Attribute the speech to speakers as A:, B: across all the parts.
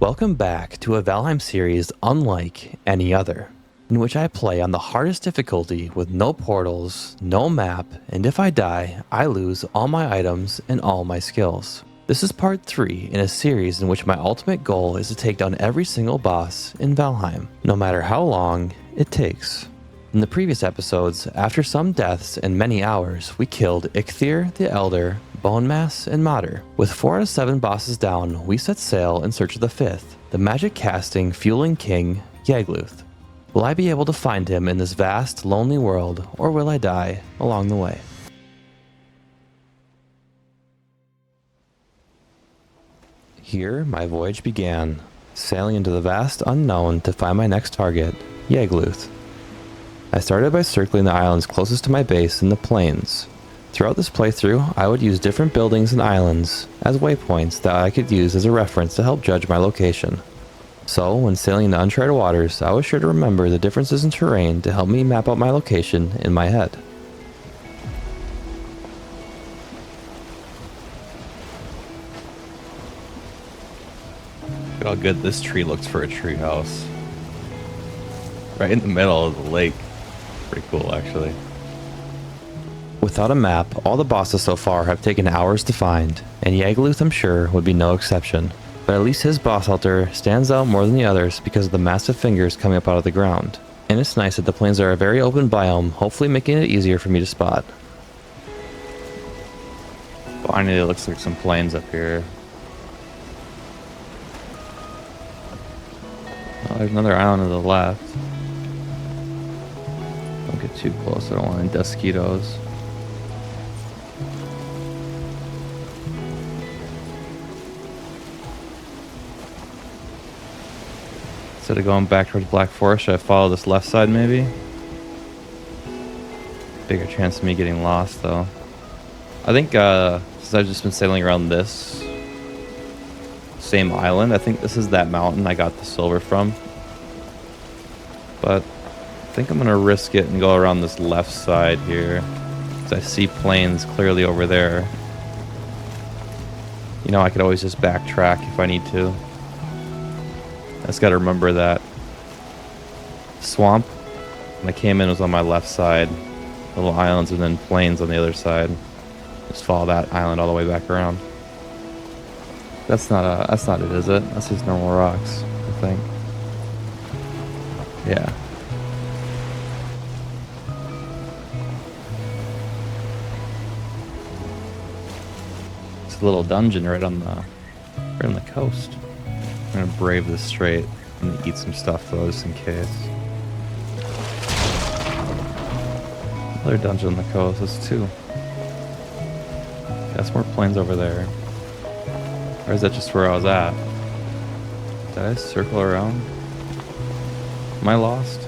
A: Welcome back to a Valheim series unlike any other, in which I play on the hardest difficulty with no portals, no map, and if I die, I lose all my items and all my skills. This is part 3 in a series in which my ultimate goal is to take down every single boss in Valheim, no matter how long it takes. In the previous episodes, after some deaths and many hours, we killed Eikthyr the Elder, Bonemass, and Mater. With 4 out of 7 bosses down, we set sail in search of the 5th, the magic-casting, fueling king, Yagluth. Will I be able to find him in this vast, lonely world, or will I die along the way? Here, my voyage began, sailing into the vast unknown to find my next target, Yagluth. I started by circling the islands closest to my base in the plains. Throughout this playthrough, I would use different buildings and islands as waypoints that I could use as a reference to help judge my location. So, when sailing into uncharted waters, I was sure to remember the differences in terrain to help me map out my location in my head.
B: Look at how good this tree looks for a tree house. Right in the middle of the lake. Pretty cool, actually.
A: Without a map, all the bosses so far have taken hours to find, and Yagluth, I'm sure, would be no exception. But at least his boss altar stands out more than the others because of the massive fingers coming up out of the ground. And it's nice that the plains are a very open biome, hopefully making it easier for me to spot.
B: Finally, it looks like some plains up here. Oh, there's another island to the left. Don't get too close, I don't want any mosquitoes. Instead of going back towards Black Forest, should I follow this left side maybe? Bigger chance of me getting lost though. I think since I've just been sailing around this same island, I think this is that mountain I got the silver from. But I think I'm gonna risk it and go around this left side here, because I see plains clearly over there. You know, I could always just backtrack if I need to. I just gotta remember that swamp when I came in was on my left side, little islands and then plains on the other side. Just follow that island all the way back around. That's not it, is it? That's just normal rocks, I think. Yeah. It's a little dungeon right on the coast. I'm gonna brave this straight. I'm gonna eat some stuff though, just in case. Another dungeon on the coast. That's 2. That's more plains over there. Or is that just where I was at? Did I circle around? Am I lost?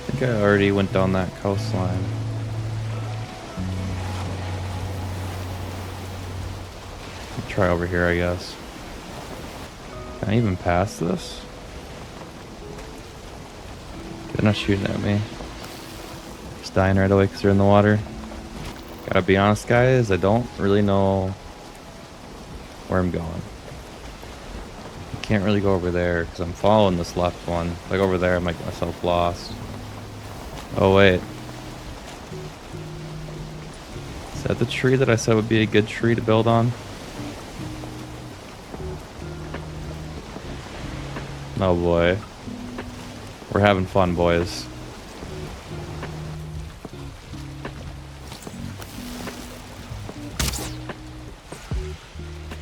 B: I think I already went down that coastline. Try over here, I guess. Can I even pass this? They're not shooting at me. Just dying right away because they're in the water. Gotta be honest, guys, I don't really know where I'm going. I can't really go over there because I'm following this left one. Like over there, I might get myself lost. Oh, wait. Is that the tree that I said would be a good tree to build on? Oh boy. We're having fun, boys.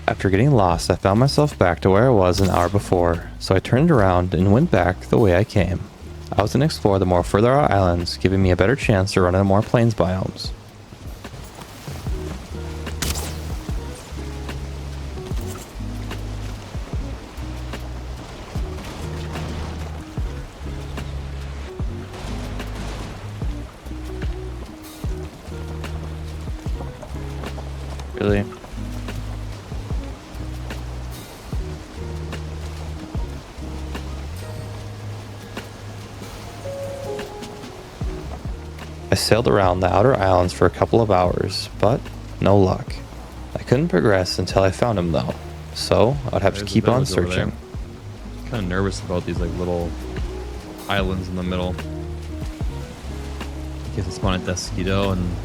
A: After getting lost, I found myself back to where I was an hour before, so I turned around and went back the way I came. I was going to explore the more further out islands, giving me a better chance to run into more plains biomes.
B: Really?
A: I I sailed around the outer islands for a couple of hours, but no luck. I couldn't progress until I found him though, so I'd have to keep on searching.
B: Kind of nervous about these like little islands in the middle. In case I spawn at Desquito and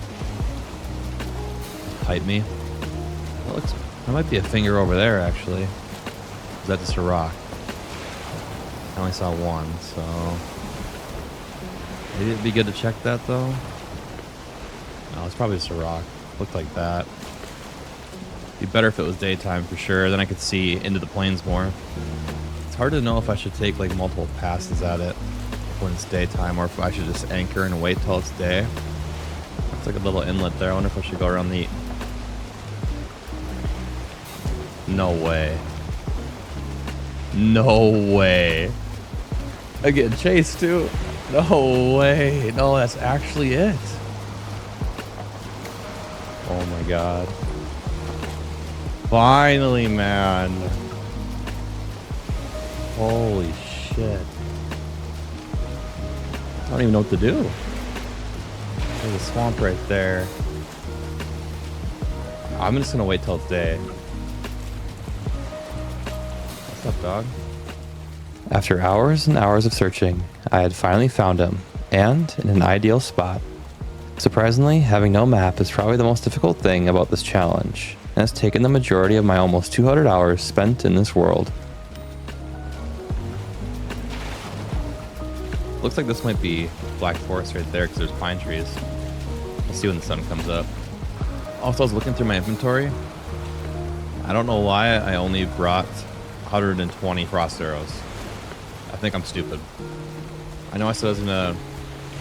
B: pipe me. That might be a finger over there actually. Is that just a rock? I only saw one, so maybe it'd be good to check that though. No, it's probably just a rock. Looked like that. Be better if it was daytime for sure. Then I could see into the plains more. It's hard to know if I should take like multiple passes at it when it's daytime, or if I should just anchor and wait till it's day. It's like a little inlet there. I wonder if I should go around the... No way. No way. I get chased too. No way. No, that's actually it. Oh my god. Finally, man. Holy shit. I don't even know what to do. There's a swamp right there. I'm just gonna wait till it's day. What's up, dog?
A: After hours and hours of searching, I had finally found him, and in an ideal spot. Surprisingly, having no map is probably the most difficult thing about this challenge, and has taken the majority of my almost 200 hours spent in this world.
B: Looks like this might be Black Forest right there, because there's pine trees. We'll see when the sun comes up. Also, I was looking through my inventory. I don't know why I only brought 120 frost arrows. I think I'm stupid. I know I said I was gonna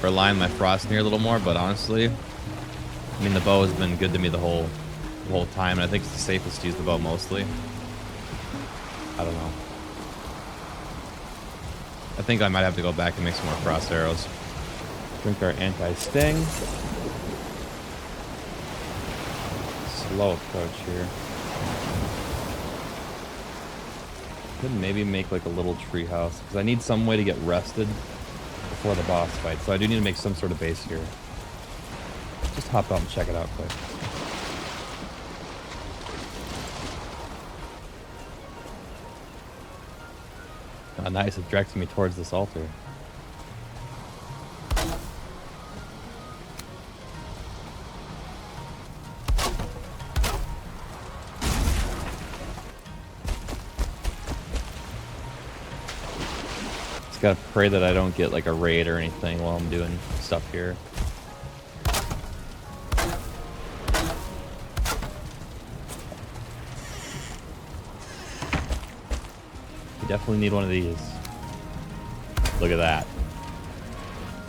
B: rely on my frost near a little more, but honestly, I mean, the bow has been good to me the whole time, and I think it's the safest to use the bow mostly. I don't know. I think I might have to go back and make some more frost arrows. Drink our anti-sting. Slow approach here. Could maybe make like a little tree house, because I need some way to get rested before the boss fight. So I do need to make some sort of base here. Just hop out and check it out quick. Oh, nice, it directs me towards this altar. Just gotta pray that I don't get like a raid or anything while I'm doing stuff here. Definitely need one of these. Look at that.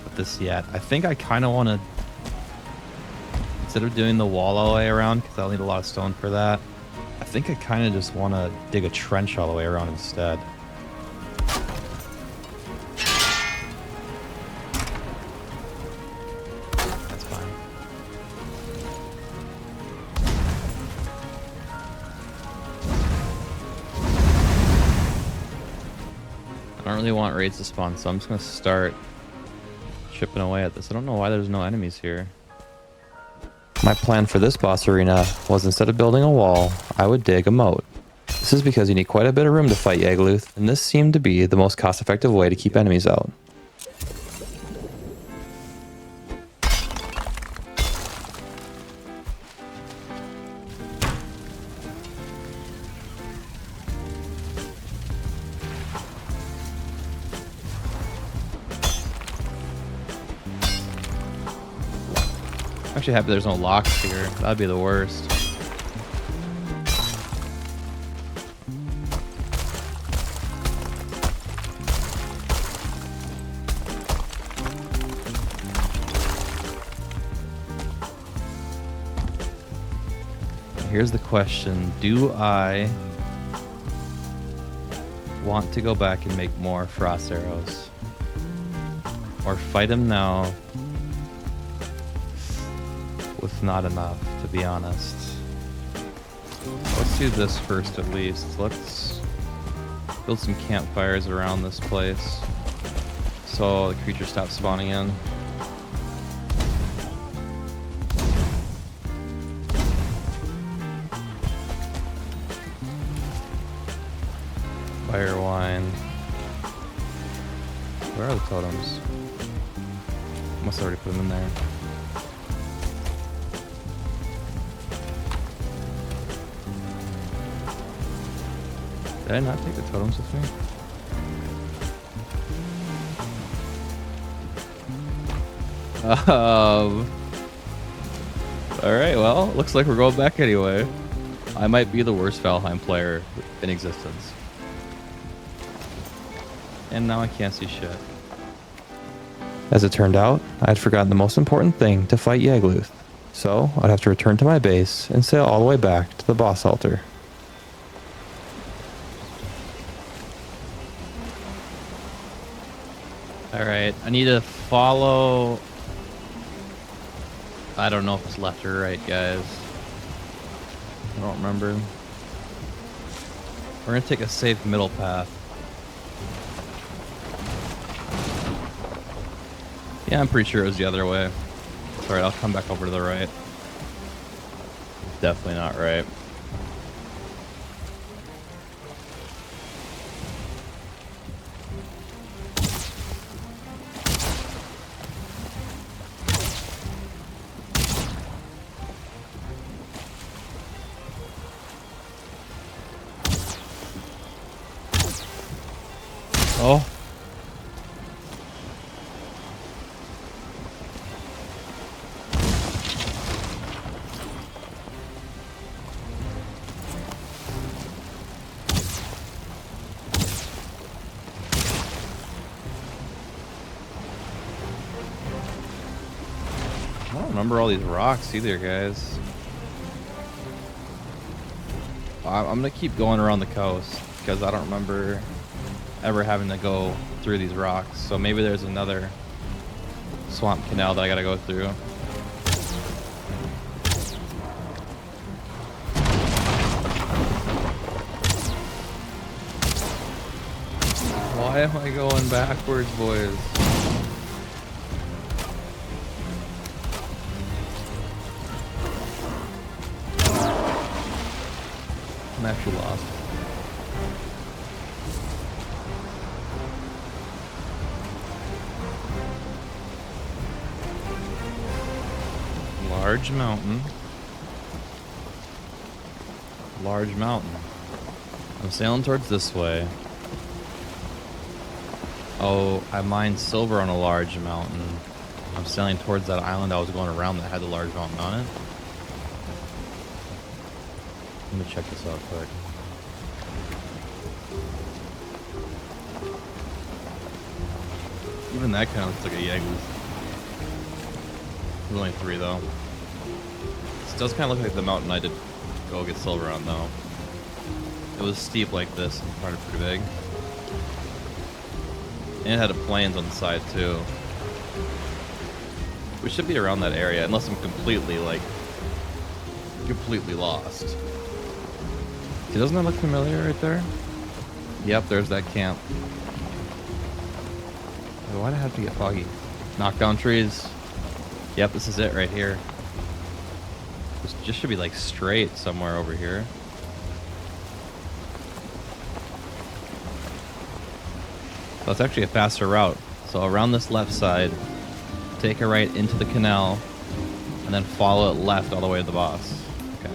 B: Put this yet. I think I kind of want to, instead of doing the wall all the way around, because I'll need a lot of stone for that, I think I kind of just want to dig a trench all the way around instead. That's fine. I don't really want raids to spawn, so I'm just going to start chipping away at this. I don't know why there's no enemies here.
A: My plan for this boss arena was, instead of building a wall, I would dig a moat. This is because you need quite a bit of room to fight Yagluth, and this seemed to be the most cost-effective way to keep enemies out.
B: I'm actually happy there's no locks here. That'd be the worst. Here's the question. Do I want to go back and make more frost arrows? Or fight him now with not enough, to be honest? Let's do this first at least. Let's build some campfires around this place so the creatures stop spawning in. Fire wine. Where are the totems? Must have already put them in there. Did I not take the totems with me? Alright, well, looks like we're going back anyway. I might be the worst Valheim player in existence. And now I can't see shit.
A: As it turned out, I had forgotten the most important thing to fight Yagluth, so I'd have to return to my base and sail all the way back to the boss altar.
B: Alright, I need to follow... I don't know if it's left or right, guys. I don't remember. We're gonna take a safe middle path. Yeah, I'm pretty sure it was the other way. Alright, I'll come back over to the right. Definitely not right. Oh. I don't remember all these rocks either, guys. I'm gonna keep going around the coast because I don't remember ever having to go through these rocks. So maybe there's another swamp canal that I gotta go through. Why am I going backwards, boys? I'm actually lost. Large mountain. Large mountain. I'm sailing towards this way. Oh, I mined silver on a large mountain. I'm sailing towards that island I was going around that had the large mountain on it. Let me check this out quick. Even that kind of looks like a Yagluth. There's only 3 though. This does kind of look like the mountain I did go get silver on though. It was steep like this and part of pretty big. And it had a plains on the side too. We should be around that area unless I'm completely lost. See, doesn't that look familiar right there? Yep, there's that camp. Why'd I have to get foggy? Knock down trees. Yep, this is it right here. This just should be like straight somewhere over here. So it's actually a faster route. So around this left side, take a right into the canal, and then follow it left all the way to the boss. Okay.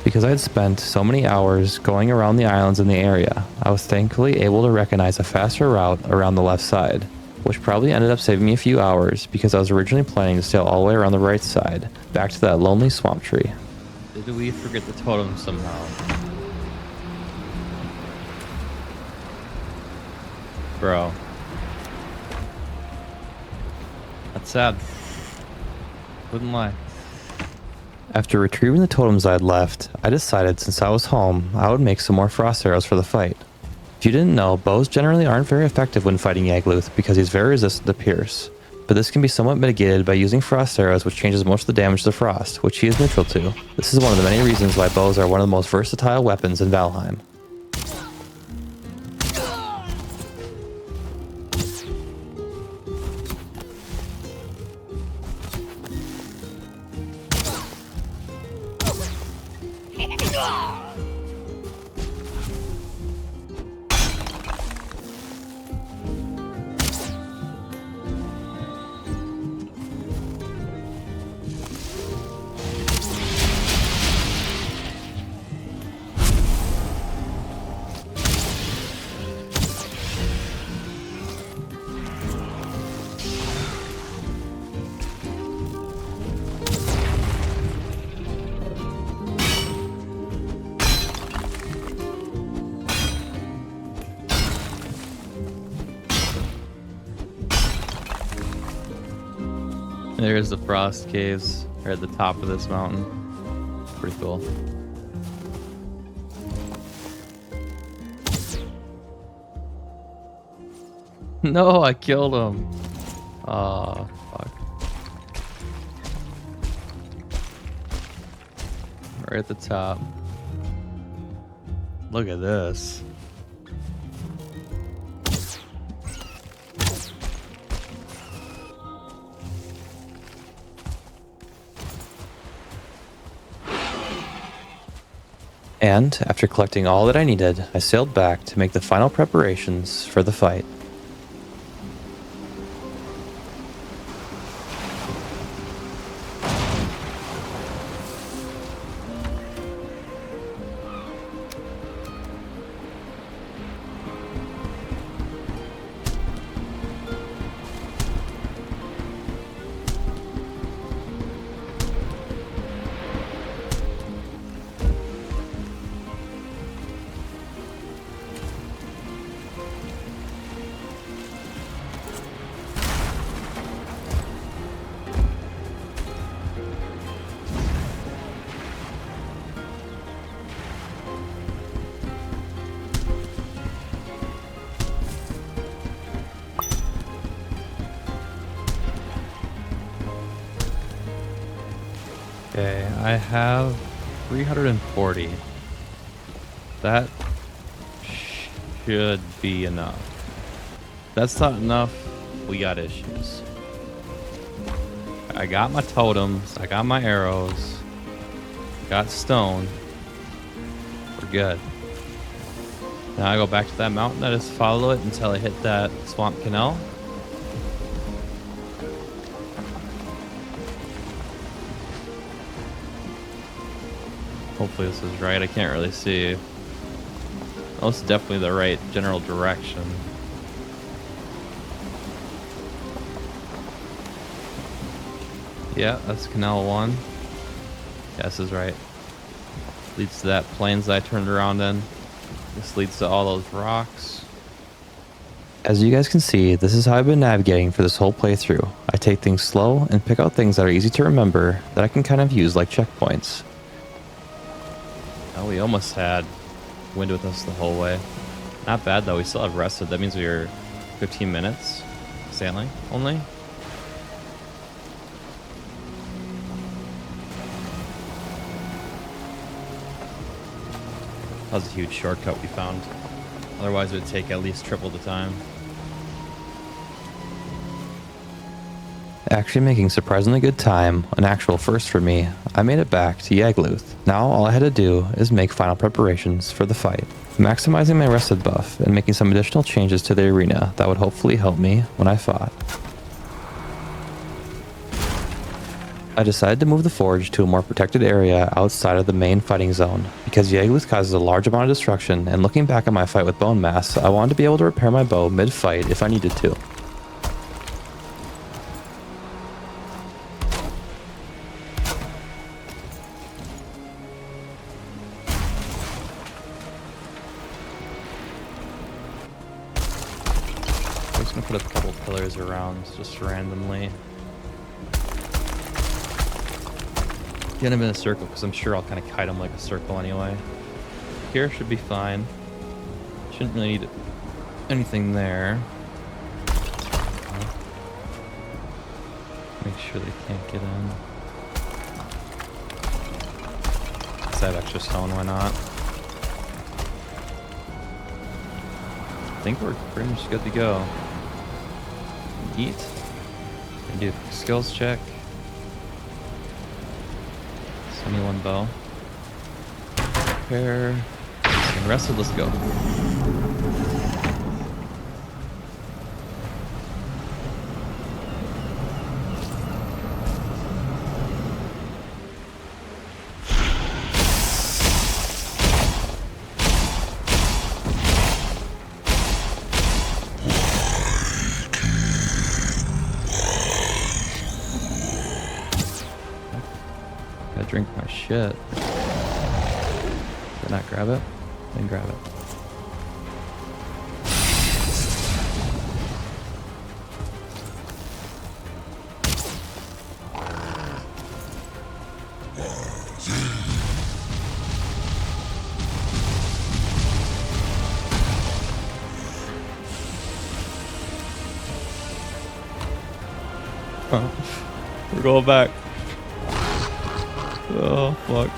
A: Because I had spent so many hours going around the islands in the area, I was thankfully able to recognize a faster route around the left side, which probably ended up saving me a few hours because I was originally planning to sail all the way around the right side, back to that lonely swamp tree.
B: Did we forget the totem somehow? Bro. That's sad. Wouldn't lie.
A: After retrieving the totems I had left, I decided since I was home, I would make some more frost arrows for the fight. If you didn't know, bows generally aren't very effective when fighting Yagluth because he's very resistant to pierce, but this can be somewhat mitigated by using frost arrows, which changes most of the damage to frost, which he is neutral to. This is one of the many reasons why bows are one of the most versatile weapons in Valheim.
B: There's the frost caves. They're at the top of this mountain. Pretty cool. No, I killed him. Oh, fuck. Right at the top. Look at this.
A: And after collecting all that I needed, I sailed back to make the final preparations for the fight. Okay, I have 340. That should be enough. If that's not enough, we got issues. I got my totems, I got my arrows, got stone. We're good. Now I go back to that mountain, I just follow it until I hit that swamp canal. Hopefully this is right. I can't really see. Oh, it's definitely the right general direction. Yeah, that's Canal 1. Yeah, this is right. Leads to that plains that I turned around in. This leads to all those rocks. As you guys can see, this is how I've been navigating for this whole playthrough. I take things slow and pick out things that are easy to remember that I can kind of use like checkpoints.
B: Oh, we almost had wind with us the whole way. Not bad though, we still have rested. That means we were 15 minutes sailing only. That was a huge shortcut we found. Otherwise it would take at least triple the time.
A: Actually making surprisingly good time, an actual first for me, I made it back to Yagluth. Now all I had to do is make final preparations for the fight, maximizing my rested buff and making some additional changes to the arena that would hopefully help me when I fought. I decided to move the forge to a more protected area outside of the main fighting zone, because Yagluth causes a large amount of destruction, and looking back on my fight with Bone Mass, I wanted to be able to repair my bow mid-fight if I needed to.
B: I'm just gonna put a couple pillars around just randomly. Get them in a circle because I'm sure I'll kind of kite them like a circle anyway. Here should be fine. Shouldn't really need anything there. Make sure they can't get in. Let's have extra stone, why not? I think we're pretty much good to go. Eat. And do a skills check. 71 bow. Repair. And rested, let's go. Gotta drink my shit. Did I not grab it? Then grab it. Huh. We're going back. Oh, fuck.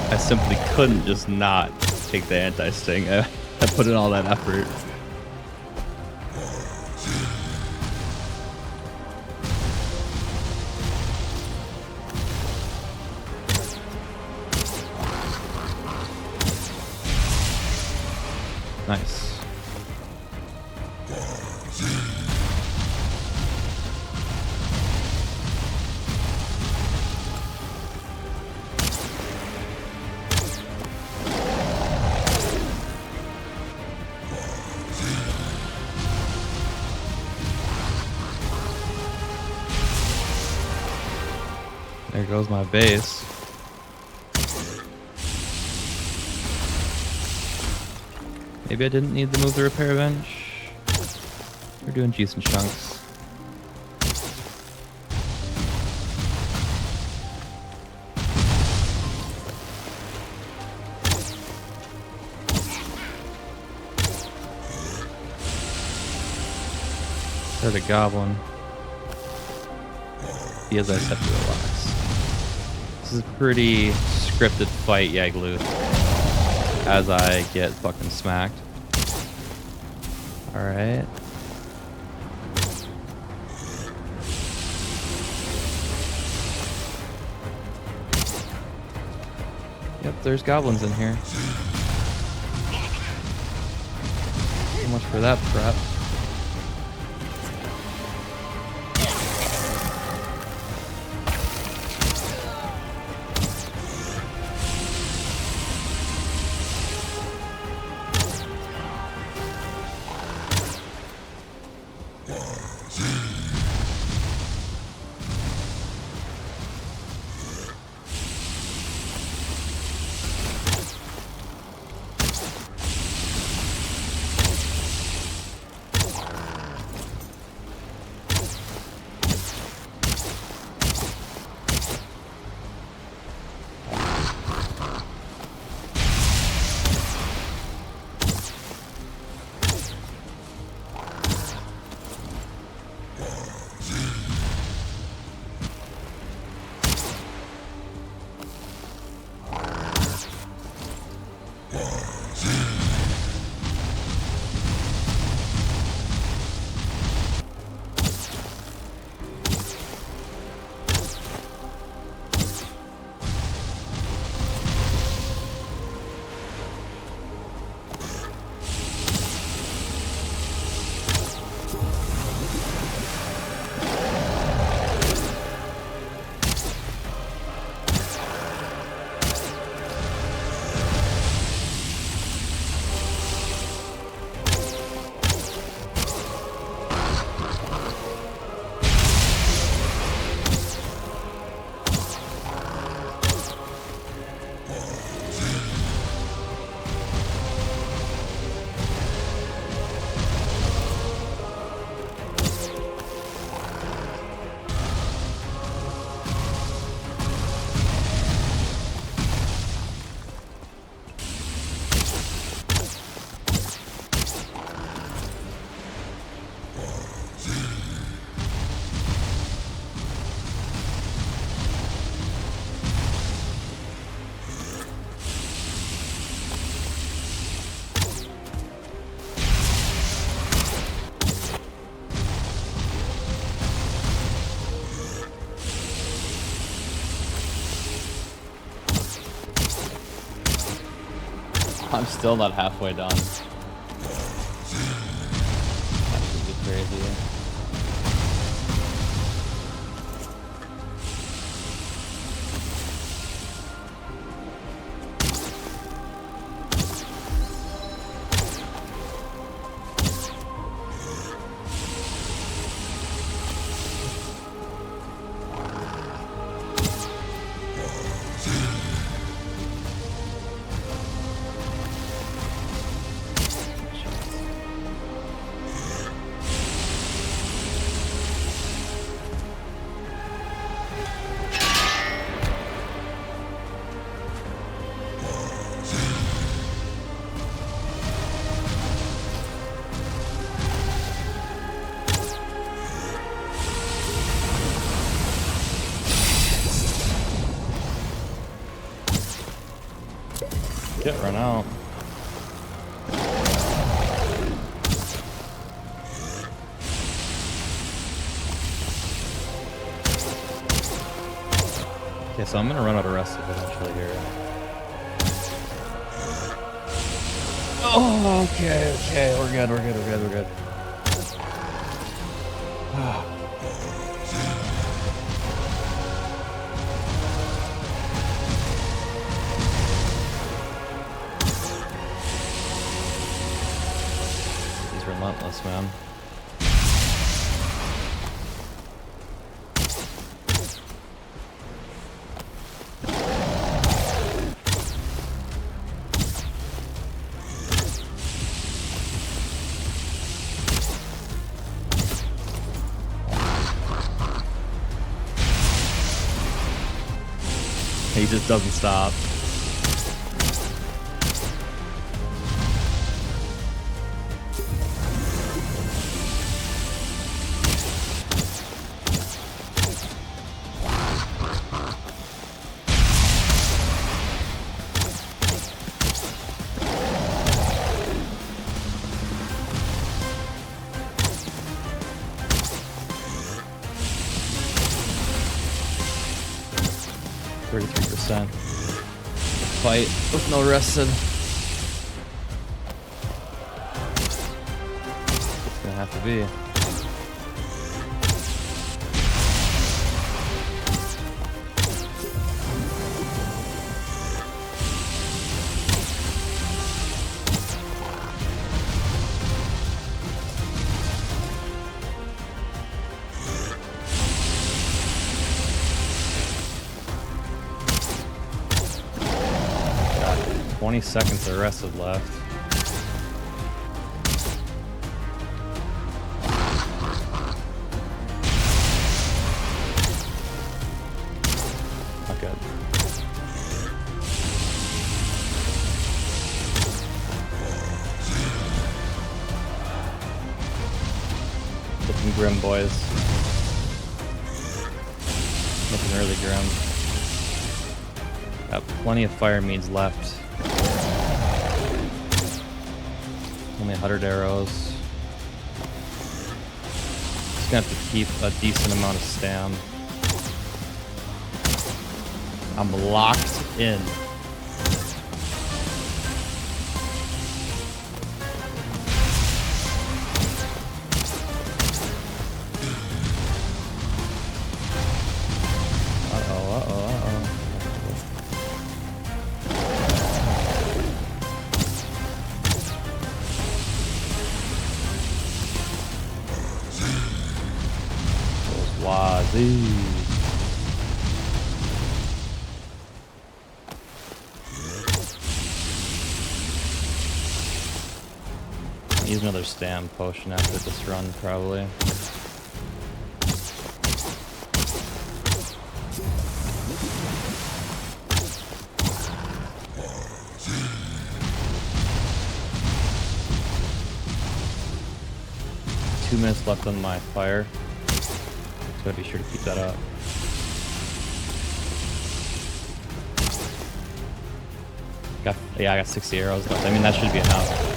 B: I simply couldn't just not take the anti-sting. I put in all that effort. Nice. There goes my base. Maybe I didn't need to move the repair bench. We're doing decent chunks. There's a goblin. He has I set to relax. This is a pretty scripted fight, Yagluth. As I get fucking smacked. Alright. Yep, there's goblins in here. So much for that prep. I'm still not halfway done. That should be crazy. Shit, run out. Okay, so I'm gonna run out of rest eventually here. Oh, okay, we're good. He's relentless, man. He just doesn't stop. Fight with no rested. It's gonna have to be. Got 20 seconds of rested left. Not good. Looking grim, boys. Looking really grim. Got plenty of fire meads left. Only 100 arrows. Just gonna have to keep a decent amount of stam. I'm locked in. Wazee. Use another stam potion after this run, probably. Two minutes left on my fire. Gotta be sure to keep that up. Yeah, I got 60 arrows left. I mean, that should be enough.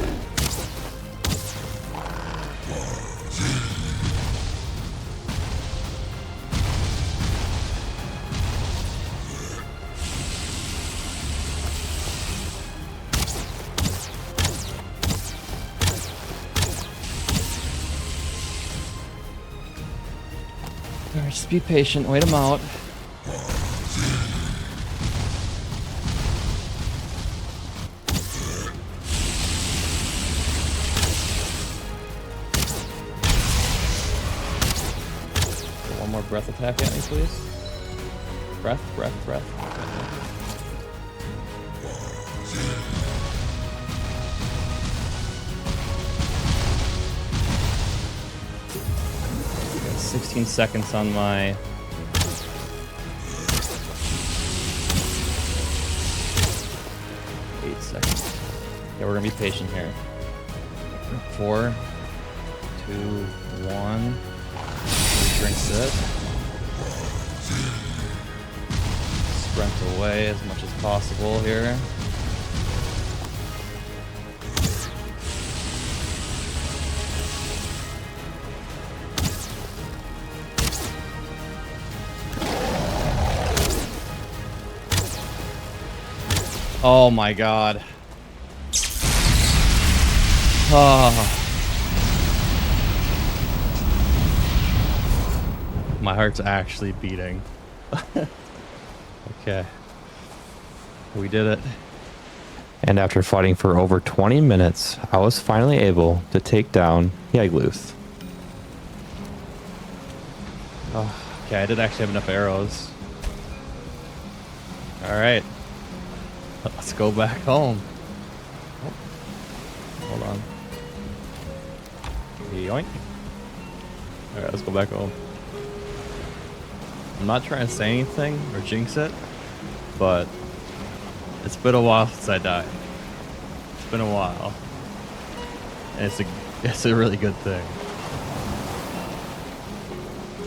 B: Alright, just be patient, wait them out. One more breath attack at me, please. Breath. Got 16 seconds on my... Yeah, we're gonna be patient here. 4, 2, 1. Drink this. Sprint away as much as possible here. Oh my god. Oh. My heart's actually beating. Okay. We did it.
A: And after fighting for over 20 minutes, I was finally able to take down Yagluth.
B: Oh, okay, I did actually have enough arrows. Alright. Let's go back home. Oh. Hold on. Yoink. Alright, let's go back home. I'm not trying to say anything or jinx it, but it's been a while since I died. It's been a while. And it's a really good thing.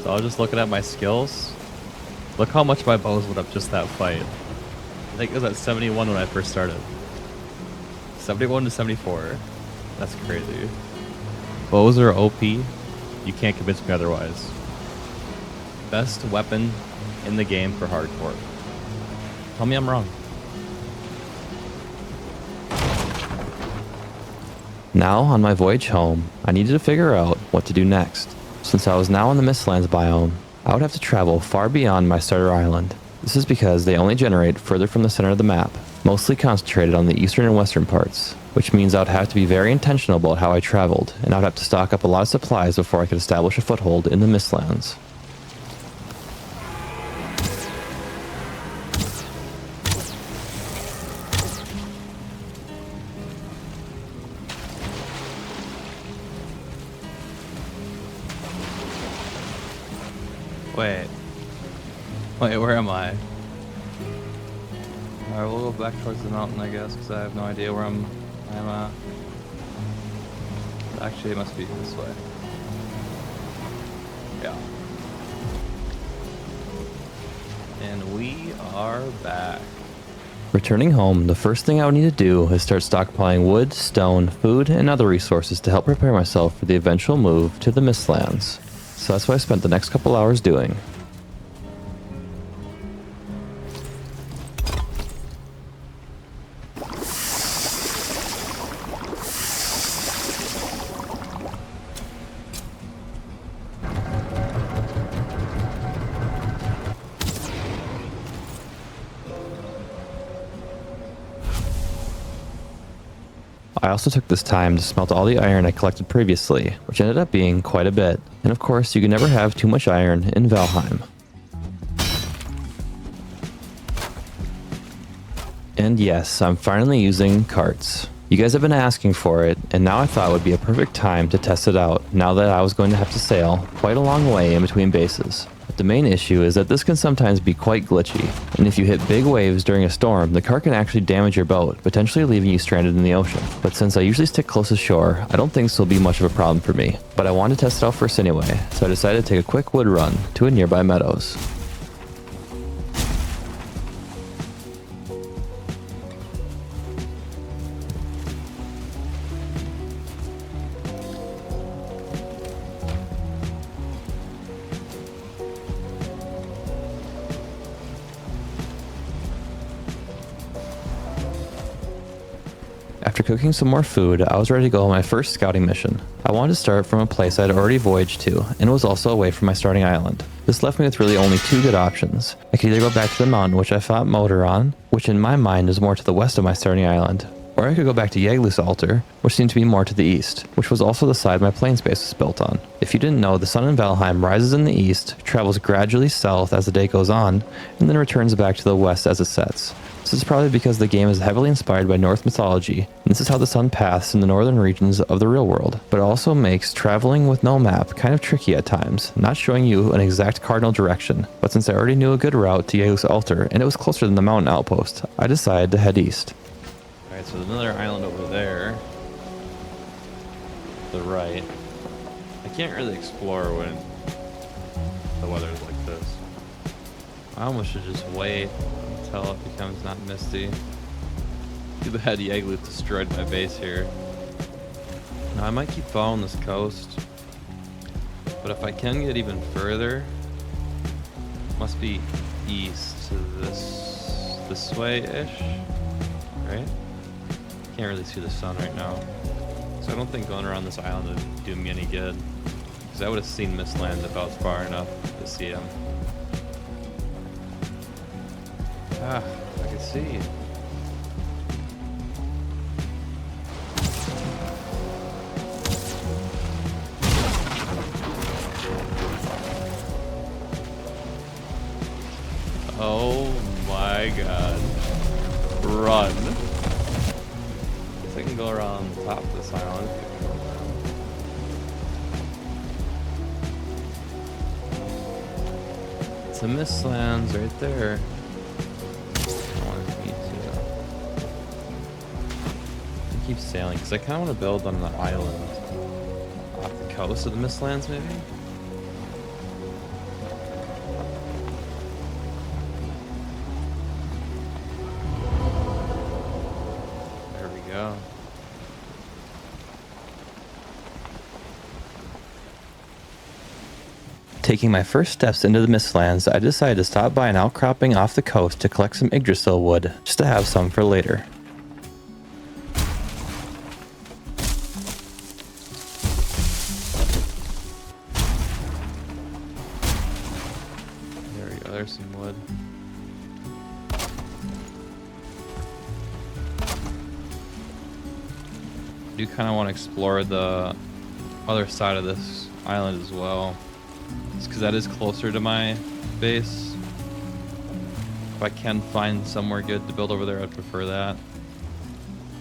B: So I was just looking at my skills. Look how much my bows went up just that fight. I think it was at 71 when I first started. 71 to 74. That's crazy. Bows are OP. You can't convince me otherwise. Best weapon in the game for hardcore. Tell me I'm wrong.
A: Now, on my voyage home, I needed to figure out what to do next. Since I was now in the Mistlands biome, I would have to travel far beyond my starter island. This is because they only generate further from the center of the map, mostly concentrated on the eastern and western parts, which means I would have to be very intentional about how I traveled, and I would have to stock up a lot of supplies before I could establish a foothold in the Mistlands.
B: Wait, where am I? Alright, we'll go back towards the mountain, I guess, because I have no idea where I'm at. Actually, it must be this way. Yeah. And we are back.
A: Returning home, the first thing I would need to do is start stockpiling wood, stone, food, and other resources to help prepare myself for the eventual move to the Mistlands. So that's what I spent the next couple hours doing. I also took this time to smelt all the iron I collected previously, which ended up being quite a bit. And of course, you can never have too much iron in Valheim. And yes, I'm finally using carts. You guys have been asking for it, and now I thought it would be a perfect time to test it out, now that I was going to have to sail quite a long way in between bases. But the main issue is that this can sometimes be quite glitchy, and if you hit big waves during a storm, the cart can actually damage your boat, potentially leaving you stranded in the ocean. But since I usually stick close to shore, I don't think this will be much of a problem for me. But I wanted to test it out first anyway, so I decided to take a quick wood run to a nearby meadows. After cooking some more food, I was ready to go on my first scouting mission. I wanted to start from a place I had already voyaged to, and was also away from my starting island. This left me with really only two good options. I could either go back to the mountain which I fought Motor on, which in my mind is more to the west of my starting island, or I could go back to Yagluth's altar, which seemed to be more to the east, which was also the side my plane space was built on. If you didn't know, the sun in Valheim rises in the east, travels gradually south as the day goes on, and then returns back to the west as it sets. This is probably because the game is heavily inspired by Norse mythology, and this is how the sun paths in the northern regions of the real world. But it also makes traveling with no map kind of tricky at times, not showing you an exact cardinal direction. But since I already knew a good route to Yagluth's altar, and it was closer than the mountain outpost, I decided to head east.
B: Alright, so there's another island over there. To the right. I can't really explore when the weather's like this. I almost should just wait until it becomes not misty. Too bad Yagluth destroyed my base here. Now I might keep following this coast, but if I can get even further, must be east to this way-ish. right? Can't really see the sun right now. So I don't think going around this island would do me any good. Because I would have seen Mistlands if I was far enough to see him. Ah, I can see. Oh my god. Run. Guess I can go around the top of this island. It's the Mistlands right there. I want me to keep sailing because I kind of want to build on the island off the coast of the Mistlands, maybe. There we go.
A: Taking my first steps into the Mistlands, I decided to stop by an outcropping off the coast to collect some Yggdrasil wood, just to have some for later.
B: There we go, there's some wood. I do kind of want to explore the other side of this island as well. Just because that is closer to my base. If I can find somewhere good to build over there, I'd prefer that.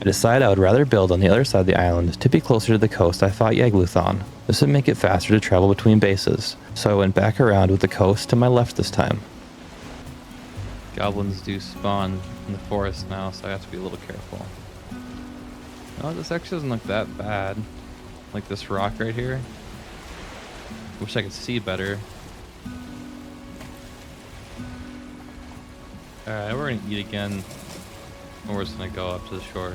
A: I decided I would rather build on the other side of the island to be closer to the coast I fought Yagluth on. This would make it faster to travel between bases, so I went back around with the coast to my left this time.
B: Goblins do spawn in the forest now, so I have to be a little careful. No, this actually doesn't look that bad. Like this rock right here. Wish I could see better. Alright, we're gonna eat again. And we're just gonna go up to the shore.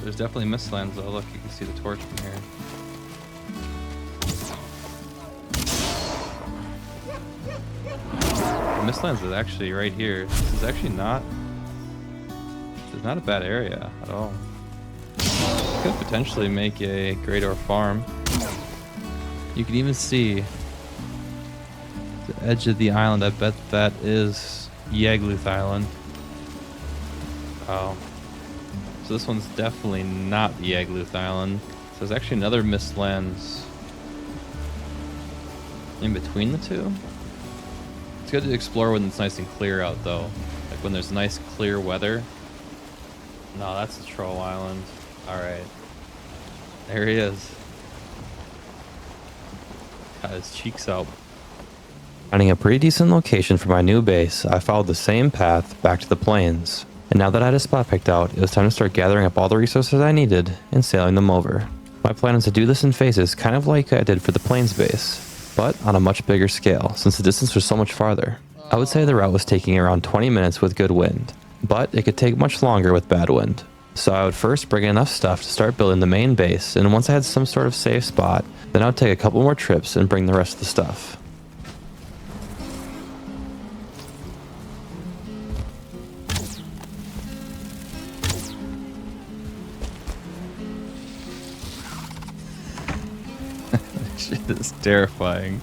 B: There's definitely Mistlands though. Look, you can see the torch from here. The Mistlands is actually right here. This is actually not... It's not a bad area at all. Could potentially make a great ore farm. You can even see the edge of the island. I bet that is Yagluth Island. Oh. So this one's definitely not the Yagluth Island. So there's actually another Mistlands in between the two. It's good to explore when it's nice and clear out though. Like when there's nice clear weather. No, that's the Troll Island. Alright. There he is. Got his cheeks out.
A: Finding a pretty decent location for my new base, I followed the same path back to the plains. And now that I had a spot picked out, it was time to start gathering up all the resources I needed and sailing them over. My plan is to do this in phases, kind of like I did for the plains base, but on a much bigger scale, since the distance was so much farther. I would say the route was taking around 20 minutes with good wind, but it could take much longer with bad wind. So I would first bring in enough stuff to start building the main base, and once I had some sort of safe spot, then I would take a couple more trips and bring the rest of the stuff.
B: Shit is terrifying.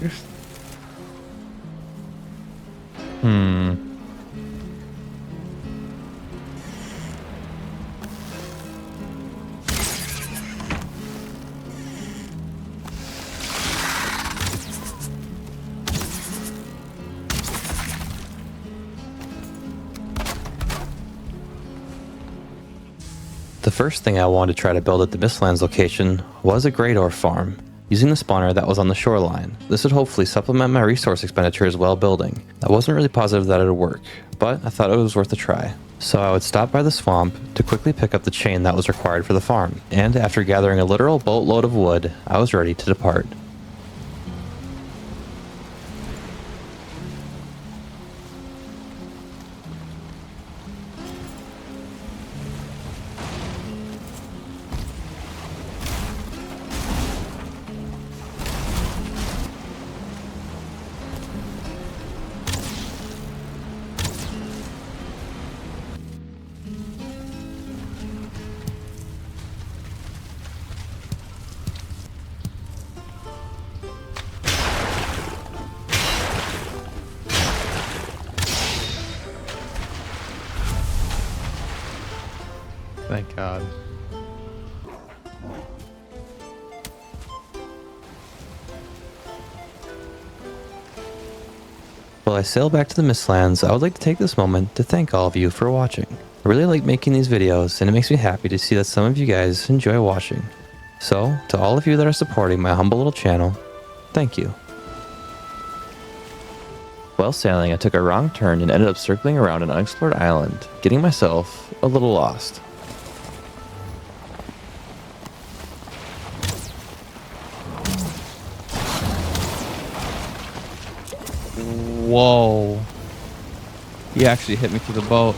A: The first thing I wanted to try to build at the Mistlands location was a great ore farm, using the spawner that was on the shoreline. This would hopefully supplement my resource expenditures while building. I wasn't really positive that it would work, but I thought it was worth a try. So I would stop by the swamp to quickly pick up the chain that was required for the farm, and after gathering a literal boatload of wood, I was ready to depart.
B: Thank God.
A: While I sail back to the Mistlands, I would like to take this moment to thank all of you for watching. I really like making these videos, and it makes me happy to see that some of you guys enjoy watching. So, to all of you that are supporting my humble little channel, thank you. While sailing, I took a wrong turn and ended up circling around an unexplored island, getting myself a little lost.
B: Whoa. He actually hit me through the boat.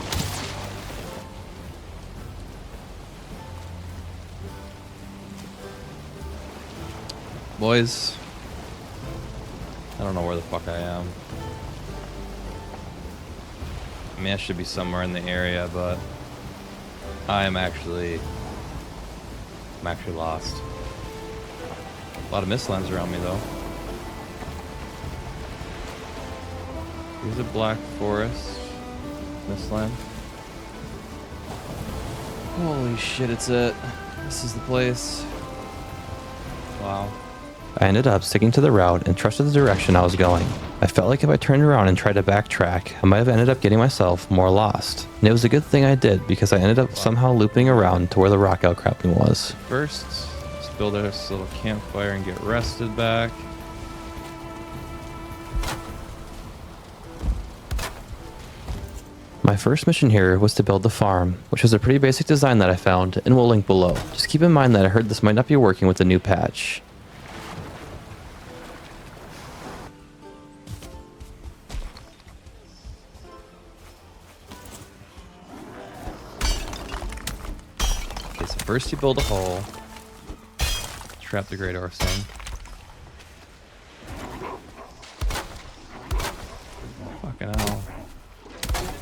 B: Boys, I don't know where the fuck I am. I mean, I should be somewhere in the area, but I'm actually lost. A lot of Mistlands around me, though. Here's a black forest. Mistland. Holy shit, it's it. This is the place. Wow.
A: I ended up sticking to the route and trusted the direction I was going. I felt like if I turned around and tried to backtrack, I might have ended up getting myself more lost. And it was a good thing I did, because I ended up somehow looping around to where the rock outcropping was.
B: First, let's build us a little campfire and get rested back.
A: My first mission here was to build the farm, which was a pretty basic design that I found and will link below. Just keep in mind that I heard this might not be working with the new patch.
B: Okay, so first you build a hole. Trap the great orcs in. Fucking hell.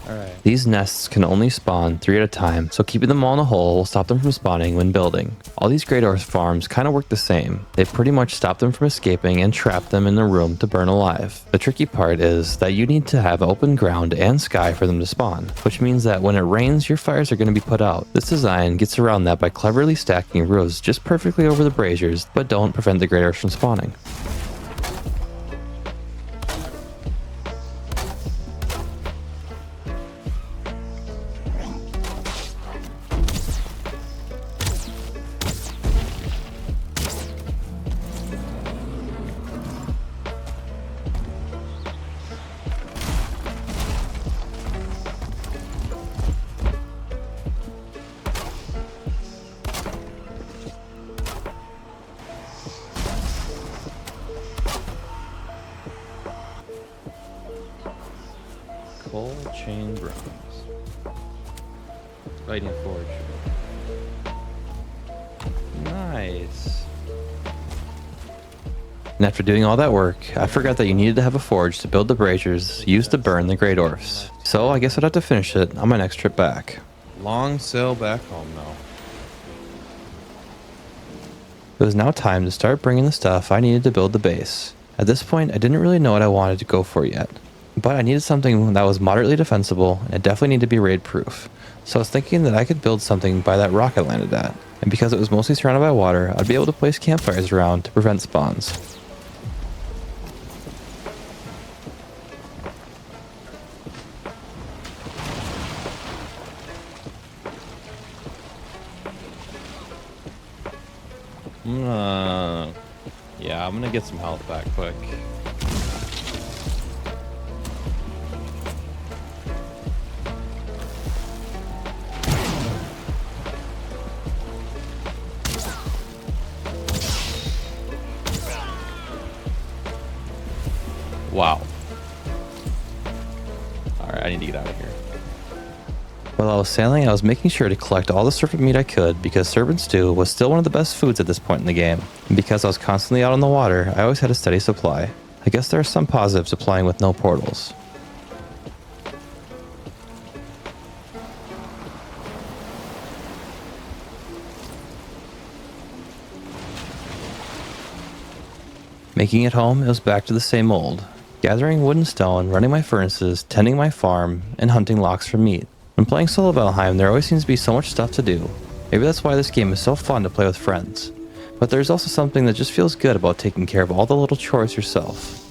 B: Alright.
A: These nests can only spawn 3 at a time, so keeping them all in a hole will stop them from spawning when building. All these Great Orc farms kind of work the same. They pretty much stop them from escaping and trap them in the room to burn alive. The tricky part is that you need to have open ground and sky for them to spawn, which means that when it rains, your fires are going to be put out. This design gets around that by cleverly stacking roofs just perfectly over the braziers, but don't prevent the Great Orcs from spawning.
B: Coal chain bronze. Fighting forge. Nice.
A: And after doing all that work, I forgot that you needed to have a forge to build the braziers used to burn the Great Orcs. So I guess I'd have to finish it on my next trip back.
B: Long sail back home now.
A: It was now time to start bringing the stuff I needed to build the base. At this point, I didn't really know what I wanted to go for yet, but I needed something that was moderately defensible and it definitely needed to be raid proof. So I was thinking that I could build something by that rock I landed at, and because it was mostly surrounded by water, I'd be able to place campfires around to prevent spawns.
B: I'm gonna get some health back quick. Wow. Alright, I need to get out of here.
A: While I was sailing, I was making sure to collect all the serpent meat I could because serpent stew was still one of the best foods at this point in the game. And because I was constantly out on the water, I always had a steady supply. I guess there are some positives to playing with no portals. Making it home, it was back to the same old. Gathering wood and stone, running my furnaces, tending my farm, and hunting lox for meat. When playing solo Valheim, there always seems to be so much stuff to do. Maybe that's why this game is so fun to play with friends. But there's also something that just feels good about taking care of all the little chores yourself.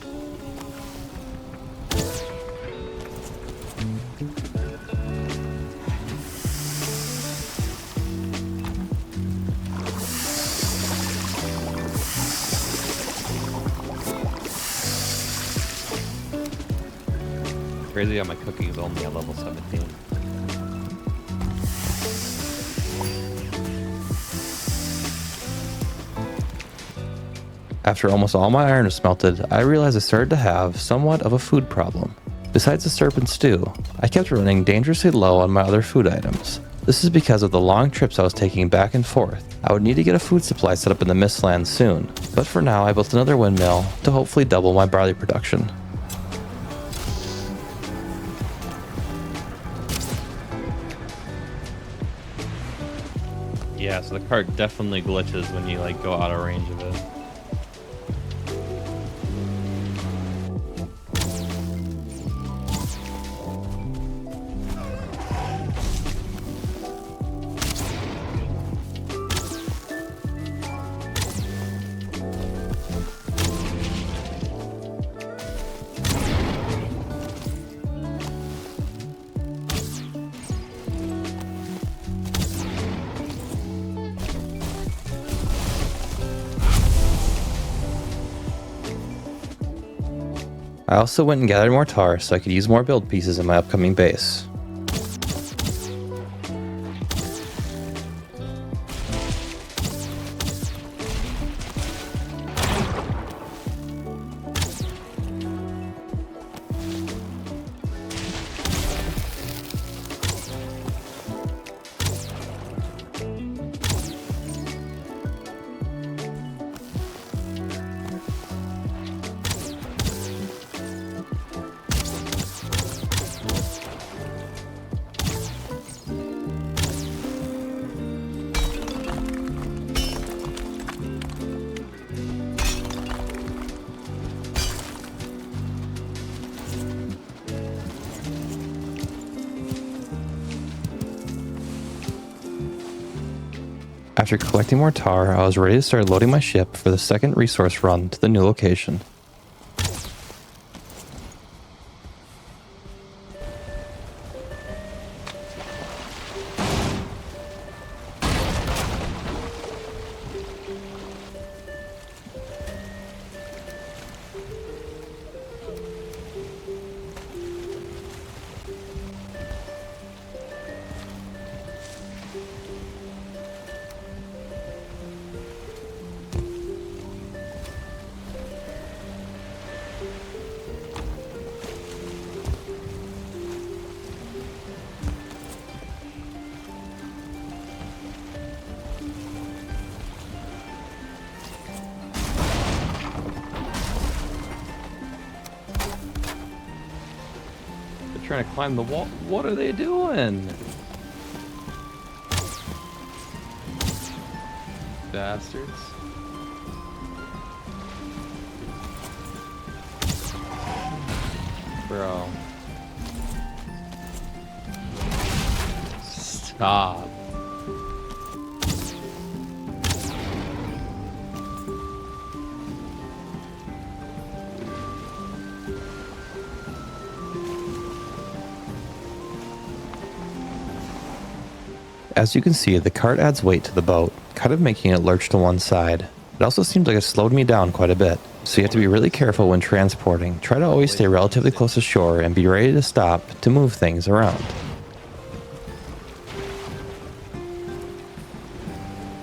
B: Crazy how my cooking is only at level 17.
A: After almost all my iron was smelted, I realized I started to have somewhat of a food problem. Besides the serpent stew, I kept running dangerously low on my other food items. This is because of the long trips I was taking back and forth. I would need to get a food supply set up in the Mistlands soon, but for now I built another windmill to hopefully double my barley production.
B: Yeah, so the cart definitely glitches when you like go out of range of it.
A: I also went and gathered more tar so I could use more build pieces in my upcoming base. After collecting more tar, I was ready to start loading my ship for the second resource run to the new location.
B: Trying to climb the wall. What are they doing? Bastards. Bro. Stop.
A: As you can see, the cart adds weight to the boat, kind of making it lurch to one side. It also seems like it slowed me down quite a bit, so you have to be really careful when transporting. Try to always stay relatively close to shore and be ready to stop to move things around.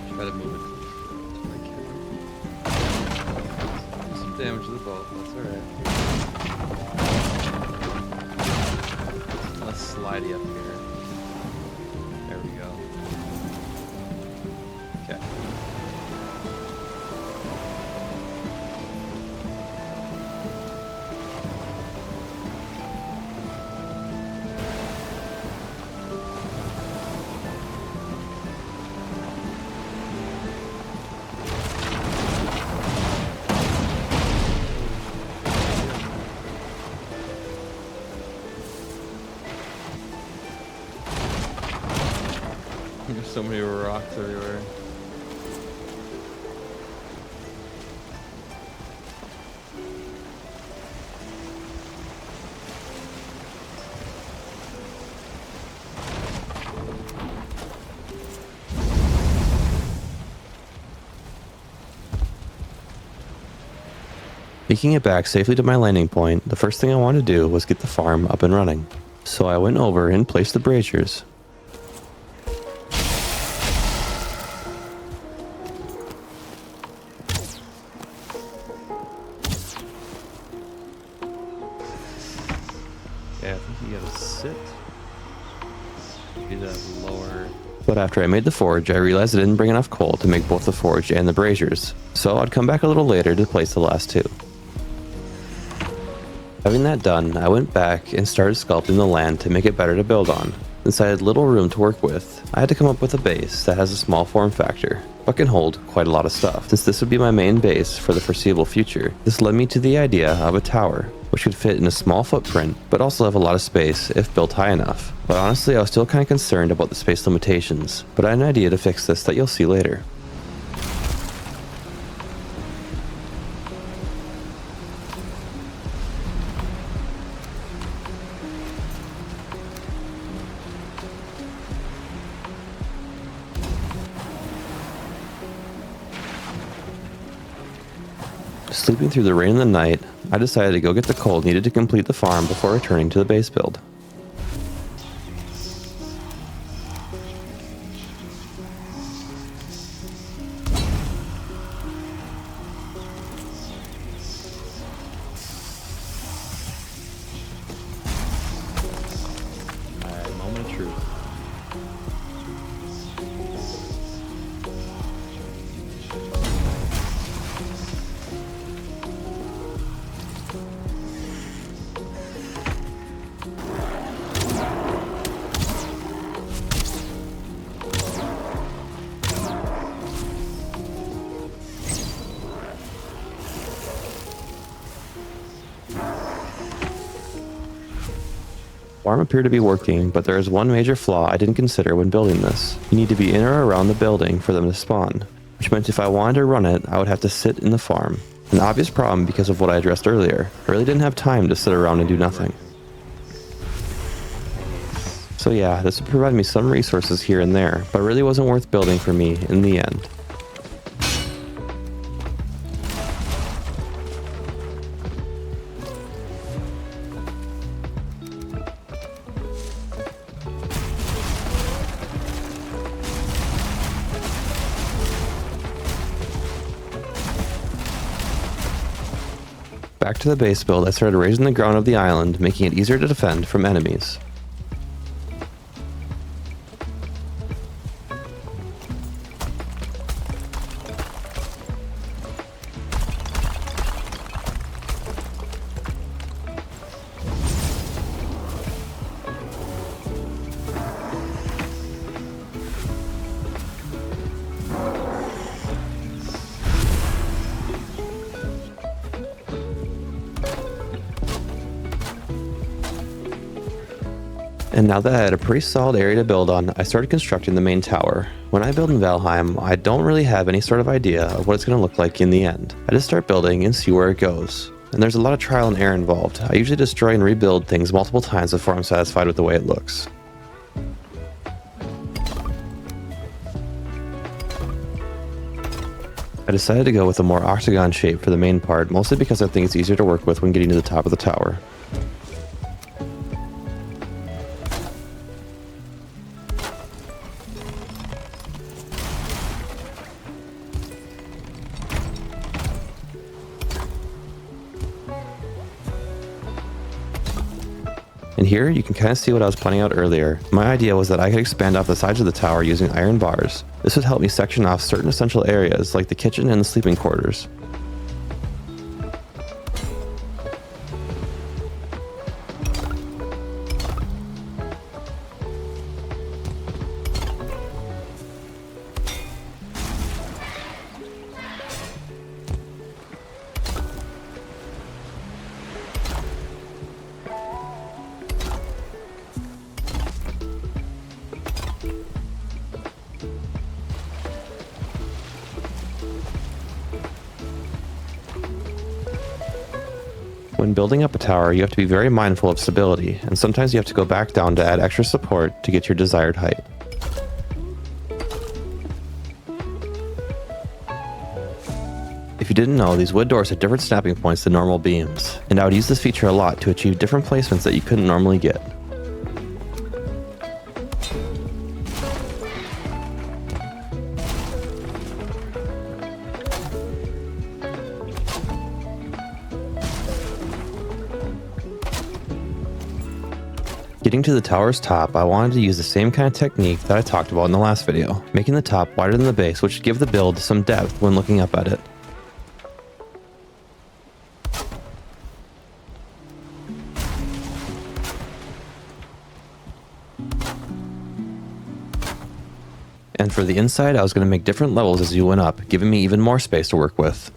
B: Try to move it. Some damage to the boat, that's alright. Let's slidey up here. There we go. Okay. So many rocks everywhere.
A: Making it back safely to my landing point, the first thing I wanted to do was get the farm up and running. So I went over and placed the braziers.
B: Yeah, I think you gotta sit. Maybe that lower.
A: But after I made the forge, I realized I didn't bring enough coal to make both the forge and the braziers, so I'd come back a little later to place the last two. Having that done, I went back and started sculpting the land to make it better to build on. Since I had little room to work with, I had to come up with a base that has a small form factor, but can hold quite a lot of stuff. Since this would be my main base for the foreseeable future, this led me to the idea of a tower, which could fit in a small footprint, but also have a lot of space if built high enough. But honestly, I was still kind of concerned about the space limitations, but I had an idea to fix this that you'll see later. Sleeping through the rain and the night, I decided to go get the coal needed to complete the farm before returning to the base build.
B: Alright, moment of truth.
A: Farm appeared to be working, but there is one major flaw I didn't consider when building this. You need to be in or around the building for them to spawn, which meant if I wanted to run it, I would have to sit in the farm. An obvious problem because of what I addressed earlier. I really didn't have time to sit around and do nothing. So yeah, this would provide me some resources here and there, but really wasn't worth building for me in the end. Back to the base build, I started raising the ground of the island, making it easier to defend from enemies. And now that I had a pretty solid area to build on, I started constructing the main tower. When I build in Valheim, I don't really have any sort of idea of what it's going to look like in the end. I just start building and see where it goes. And there's a lot of trial and error involved. I usually destroy and rebuild things multiple times before I'm satisfied with the way it looks. I decided to go with a more octagon shape for the main part, mostly because I think it's easier to work with when getting to the top of the tower. And here you can kind of see what I was pointing out earlier. My idea was that I could expand off the sides of the tower using iron bars. This would help me section off certain essential areas like the kitchen and the sleeping quarters. When building up a tower, you have to be very mindful of stability, and sometimes you have to go back down to add extra support to get your desired height. If you didn't know, these wood doors have different snapping points than normal beams, and I would use this feature a lot to achieve different placements that you couldn't normally get. Getting to the tower's top, I wanted to use the same kind of technique that I talked about in the last video, making the top wider than the base, which would give the build some depth when looking up at it. And for the inside, I was going to make different levels as you went up, giving me even more space to work with.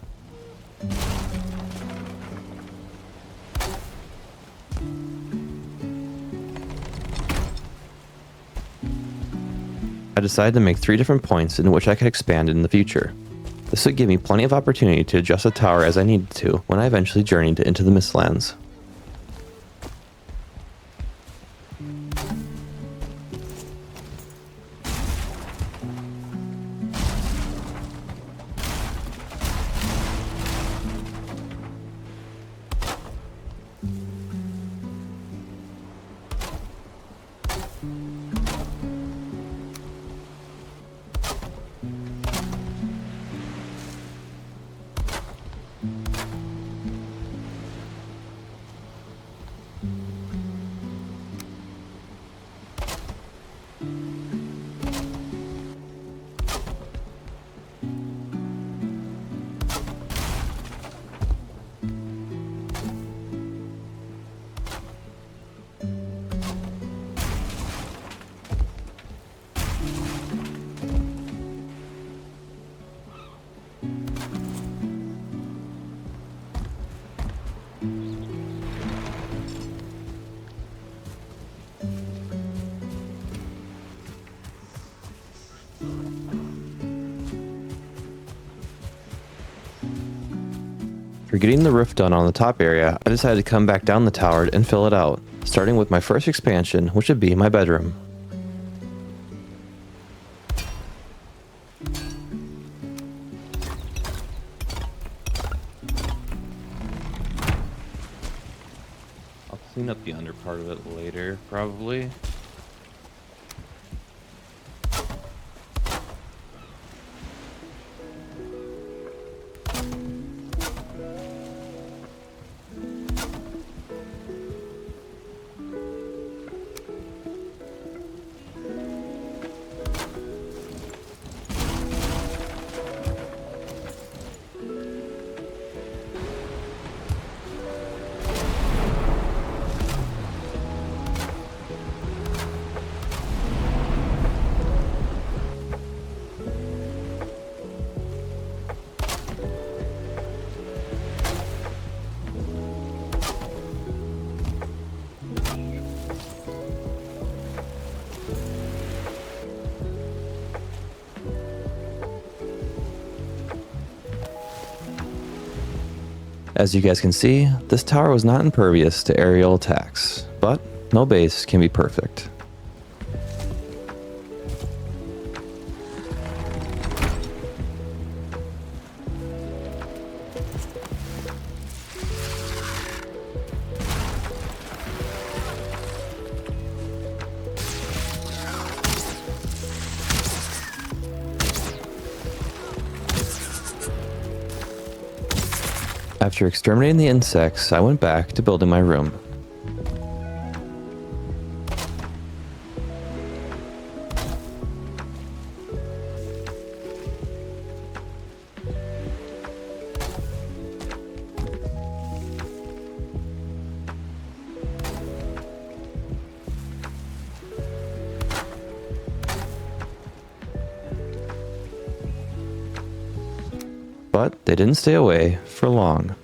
A: I decided to make 3 different points in which I could expand in the future. This would give me plenty of opportunity to adjust the tower as I needed to when I eventually journeyed into the Mistlands. For getting the roof done on the top area, I decided to come back down the tower and fill it out, starting with my first expansion, which would be my bedroom.
B: I'll clean up the under part of it later, probably.
A: As you guys can see, this tower was not impervious to aerial attacks, but no base can be perfect. After exterminating the insects, I went back to building my room. But they didn't stay away for long.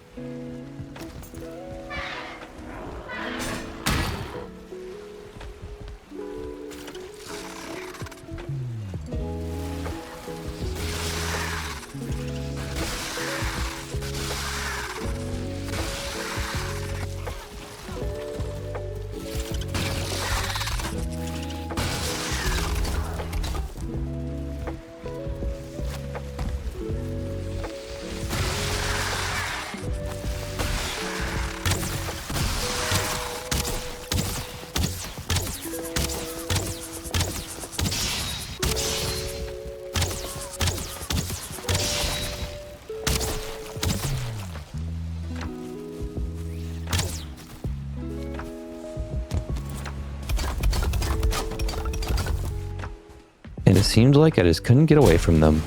A: It seemed like I just couldn't get away from them.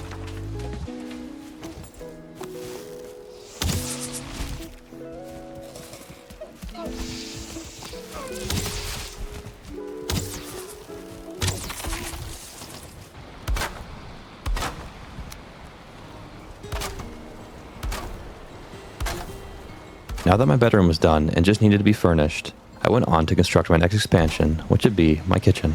A: Now that my bedroom was done and just needed to be furnished, I went on to construct my next expansion, which would be my kitchen.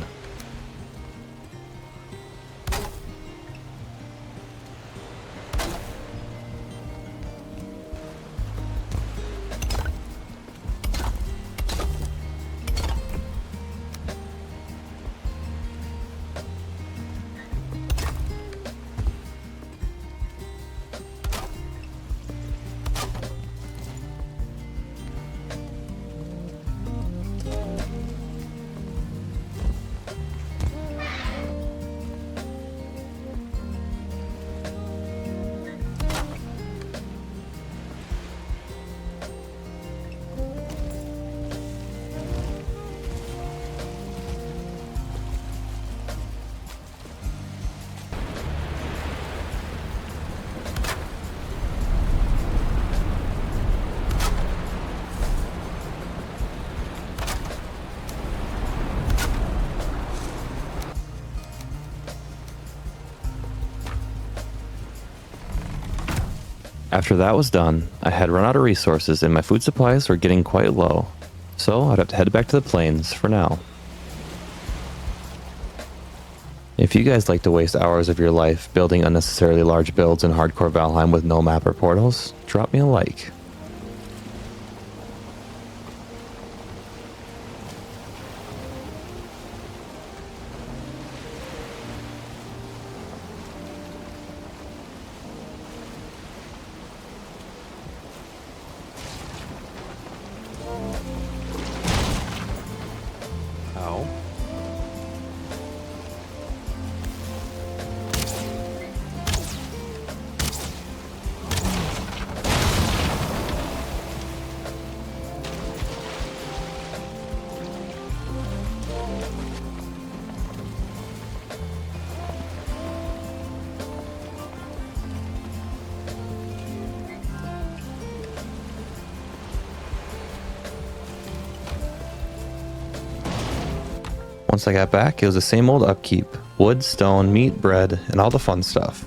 A: After that was done, I had run out of resources and my food supplies were getting quite low, so I'd have to head back to the plains for now. If you guys like to waste hours of your life building unnecessarily large builds in Hardcore Valheim with no map or portals, drop me a like.
B: Ow.
A: Once I got back, it was the same old upkeep. Wood, stone, meat, bread, and all the fun stuff.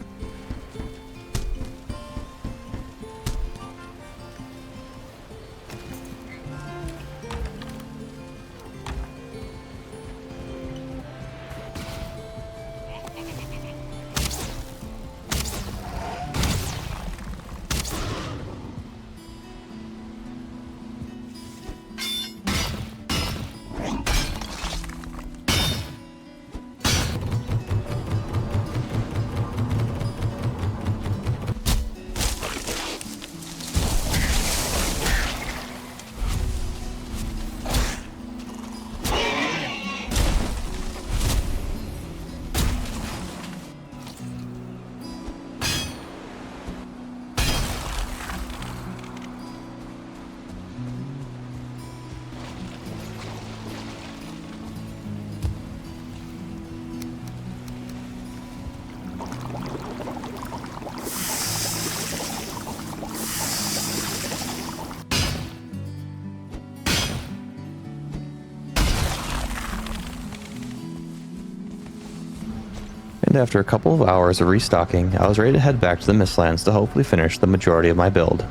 A: And after a couple of hours of restocking, I was ready to head back to the Mistlands to hopefully finish the majority of my build.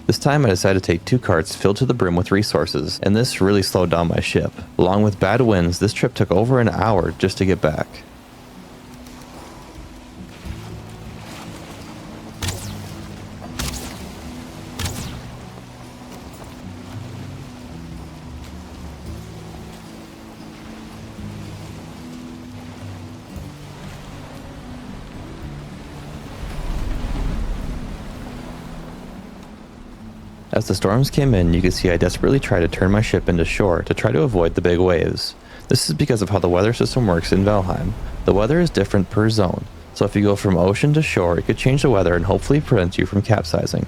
A: This time I decided to take 2 carts filled to the brim with resources, and this really slowed down my ship. Along with bad winds, this trip took over an hour just to get back. As the storms came in, you could see I desperately tried to turn my ship into shore to try to avoid the big waves. This is because of how the weather system works in Valheim. The weather is different per zone, so if you go from ocean to shore, it could change the weather and hopefully prevent you from capsizing.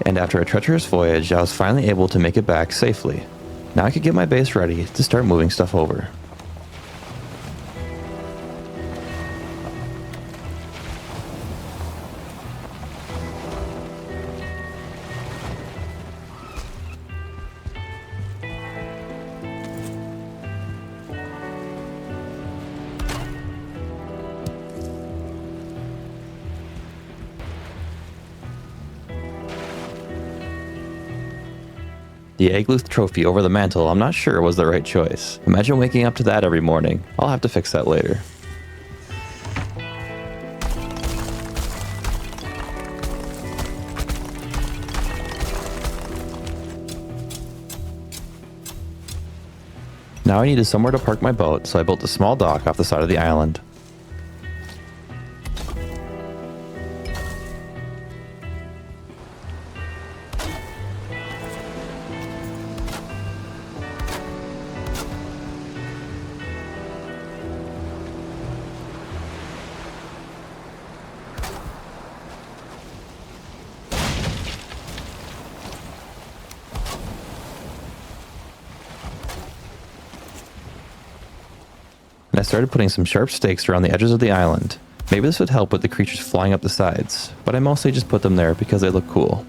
A: And after a treacherous voyage, I was finally able to make it back safely. Now I could get my base ready to start moving stuff over. The Yagluth trophy over the mantle I'm not sure was the right choice. Imagine waking up to that every morning. I'll have to fix that later. Now I needed somewhere to park my boat, so I built a small dock off the side of the island. And I started putting some sharp stakes around the edges of the island. Maybe this would help with the creatures flying up the sides, but I mostly just put them there because they look cool.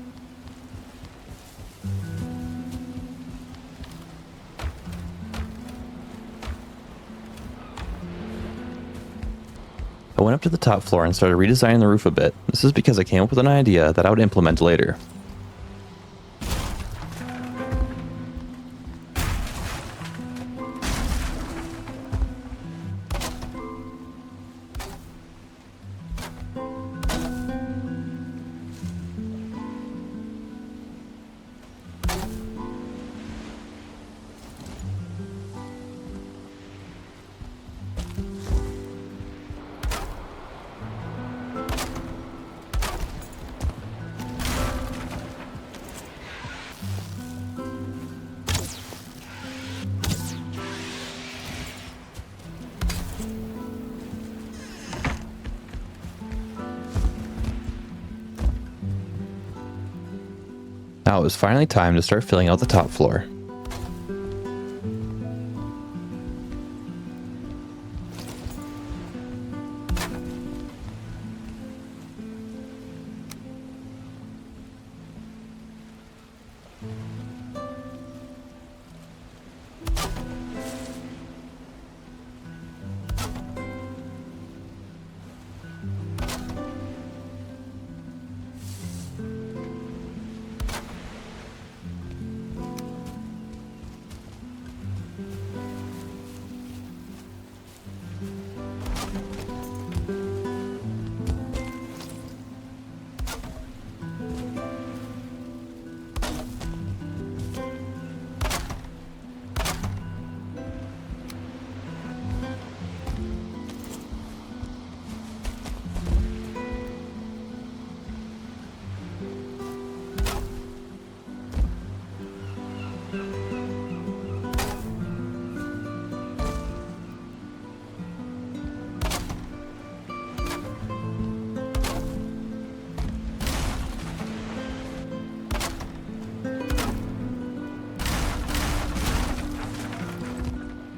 A: I went up to the top floor and started redesigning the roof a bit. This is because I came up with an idea that I would implement later. Now it was finally time to start filling out the top floor.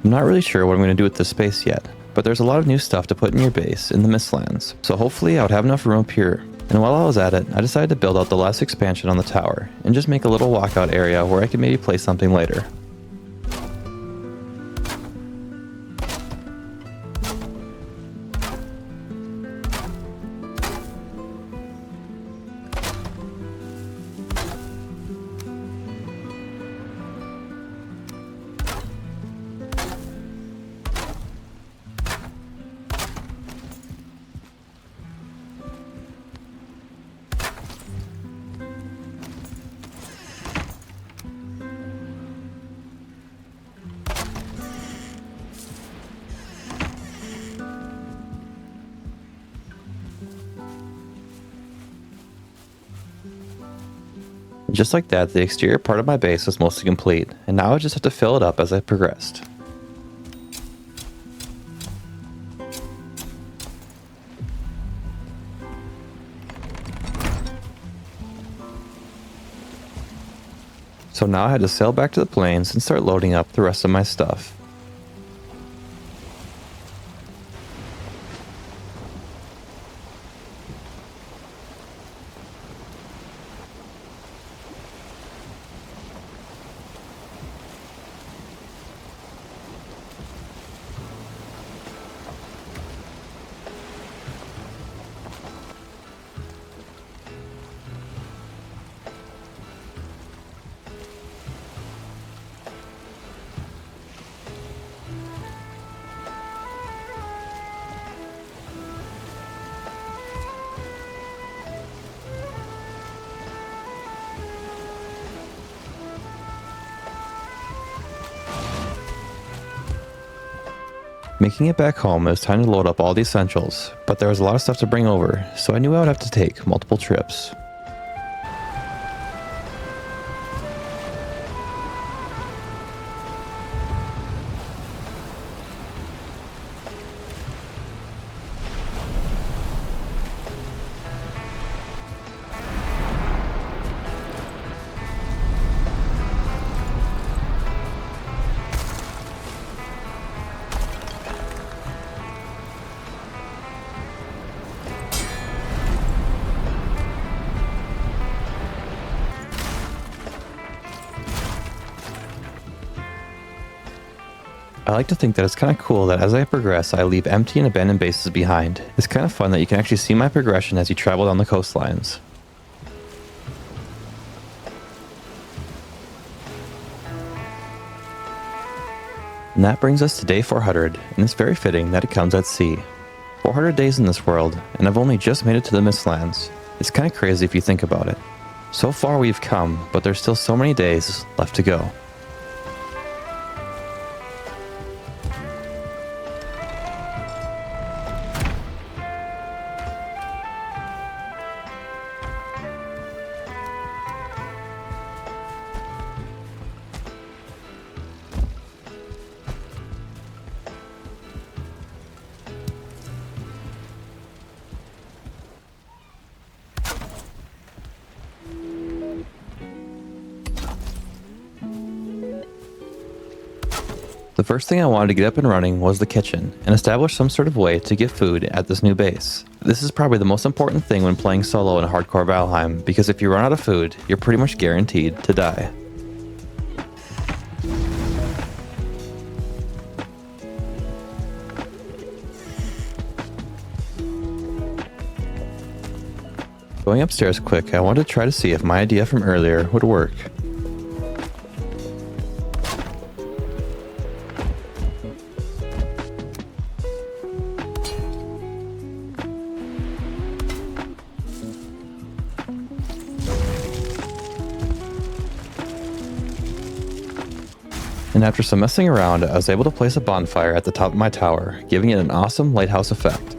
A: I'm not really sure what I'm going to do with this space yet, but there's a lot of new stuff to put in your base in the Mistlands, so hopefully I would have enough room up here. And while I was at it, I decided to build out the last expansion on the tower, and just make a little walkout area where I could maybe place something later. Just like that, the exterior part of my base was mostly complete, and now I just have to fill it up as I progressed. So now I had to sail back to the plains and start loading up the rest of my stuff. Making it back home, it was time to load up all the essentials, but there was a lot of stuff to bring over, so I knew I would have to take multiple trips. I like to think that it's kind of cool that as I progress, I leave empty and abandoned bases behind. It's kind of fun that you can actually see my progression as you travel down the coastlines. And that brings us to day 400, and it's very fitting that it comes at sea. 400 days in this world, and I've only just made it to the Mistlands. It's kind of crazy if you think about it. So far we've come, but there's still so many days left to go. The first thing I wanted to get up and running was the kitchen, and establish some sort of way to get food at this new base. This is probably the most important thing when playing solo in Hardcore Valheim, because if you run out of food, you're pretty much guaranteed to die. Going upstairs quick, I wanted to try to see if my idea from earlier would work. And after some messing around, I was able to place a bonfire at the top of my tower, giving it an awesome lighthouse effect.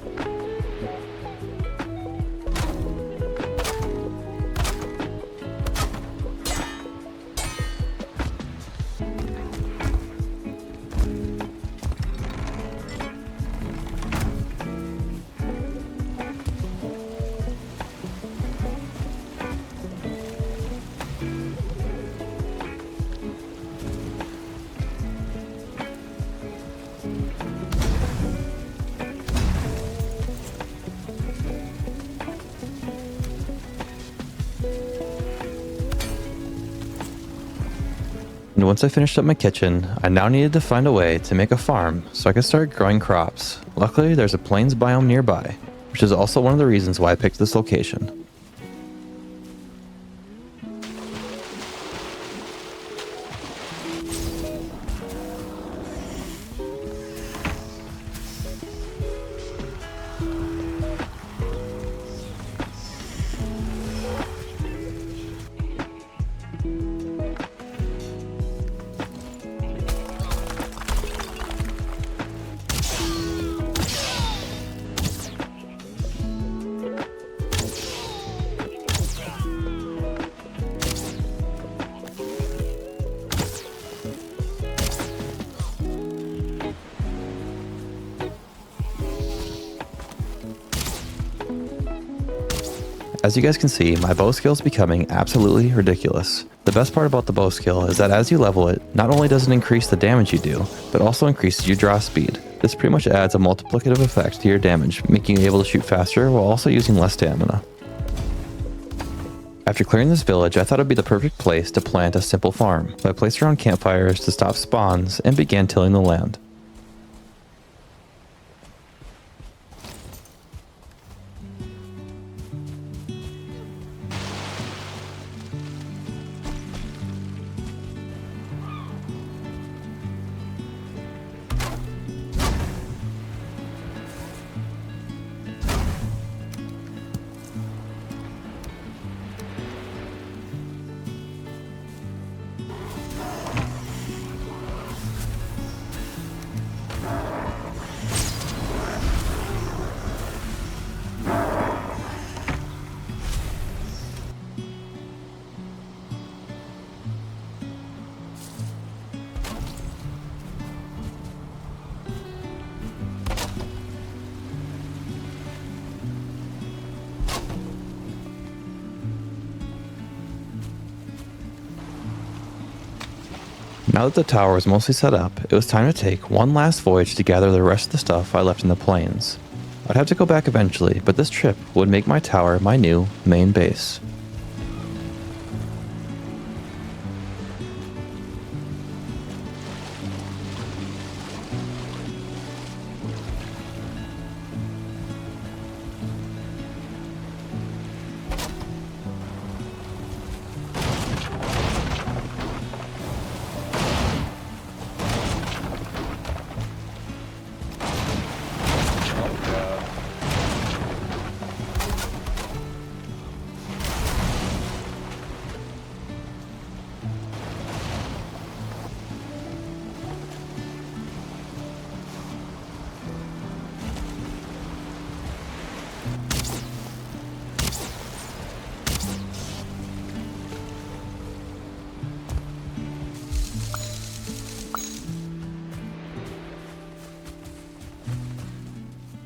A: And once I finished up my kitchen, I now needed to find a way to make a farm so I could start growing crops. Luckily, there's a plains biome nearby, which is also one of the reasons why I picked this location. As you guys can see, my bow skill is becoming absolutely ridiculous. The best part about the bow skill is that as you level it, not only does it increase the damage you do, but also increases your draw speed. This pretty much adds a multiplicative effect to your damage, making you able to shoot faster while also using less stamina. After clearing this village, I thought it would be the perfect place to plant a simple farm, so I placed around campfires to stop spawns and began tilling the land. Now that the tower was mostly set up, it was time to take one last voyage to gather the rest of the stuff I left in the plains. I'd have to go back eventually, but this trip would make my tower my new main base.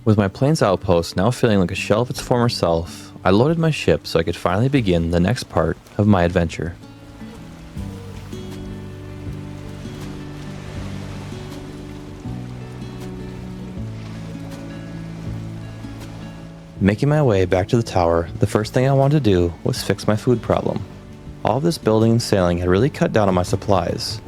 A: With my plains outpost now feeling like a shell of its former self, I loaded my ship so I could finally begin the next part of my adventure. Making my way back to the tower, the first thing I wanted to do was fix my food problem. All of this building and sailing had really cut down on my supplies.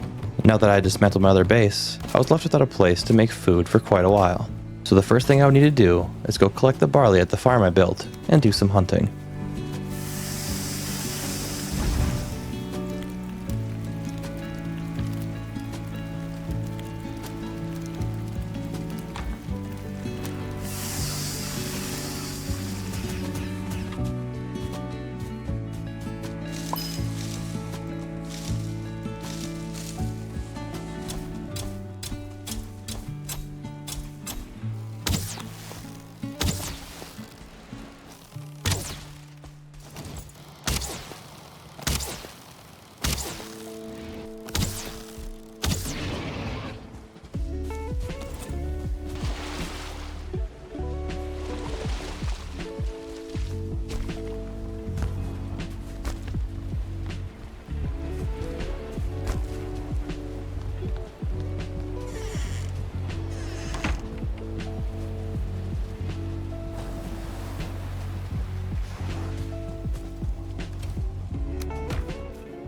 A: Now that I had dismantled my other base, I was left without a place to make food for quite a while. So the first thing I would need to do is go collect the barley at the farm I built and do some hunting.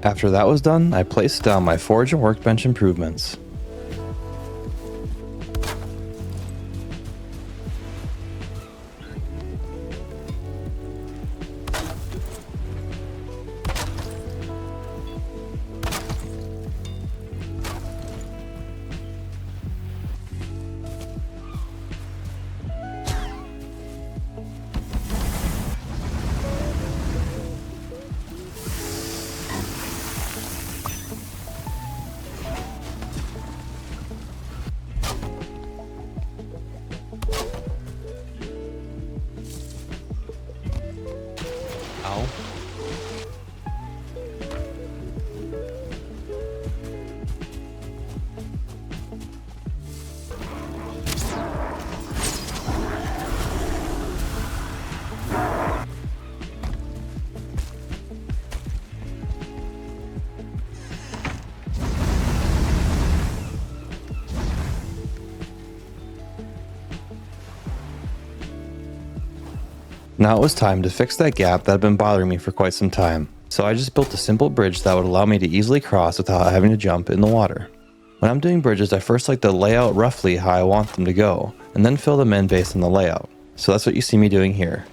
A: After that was done, I placed down my forge and workbench improvements. Ow. Now it was time to fix that gap that had been bothering me for quite some time. So I just built a simple bridge that would allow me to easily cross without having to jump in the water. When I'm doing bridges, I first like to lay out roughly how I want them to go, and then fill them in based on the layout. So that's what you see me doing here.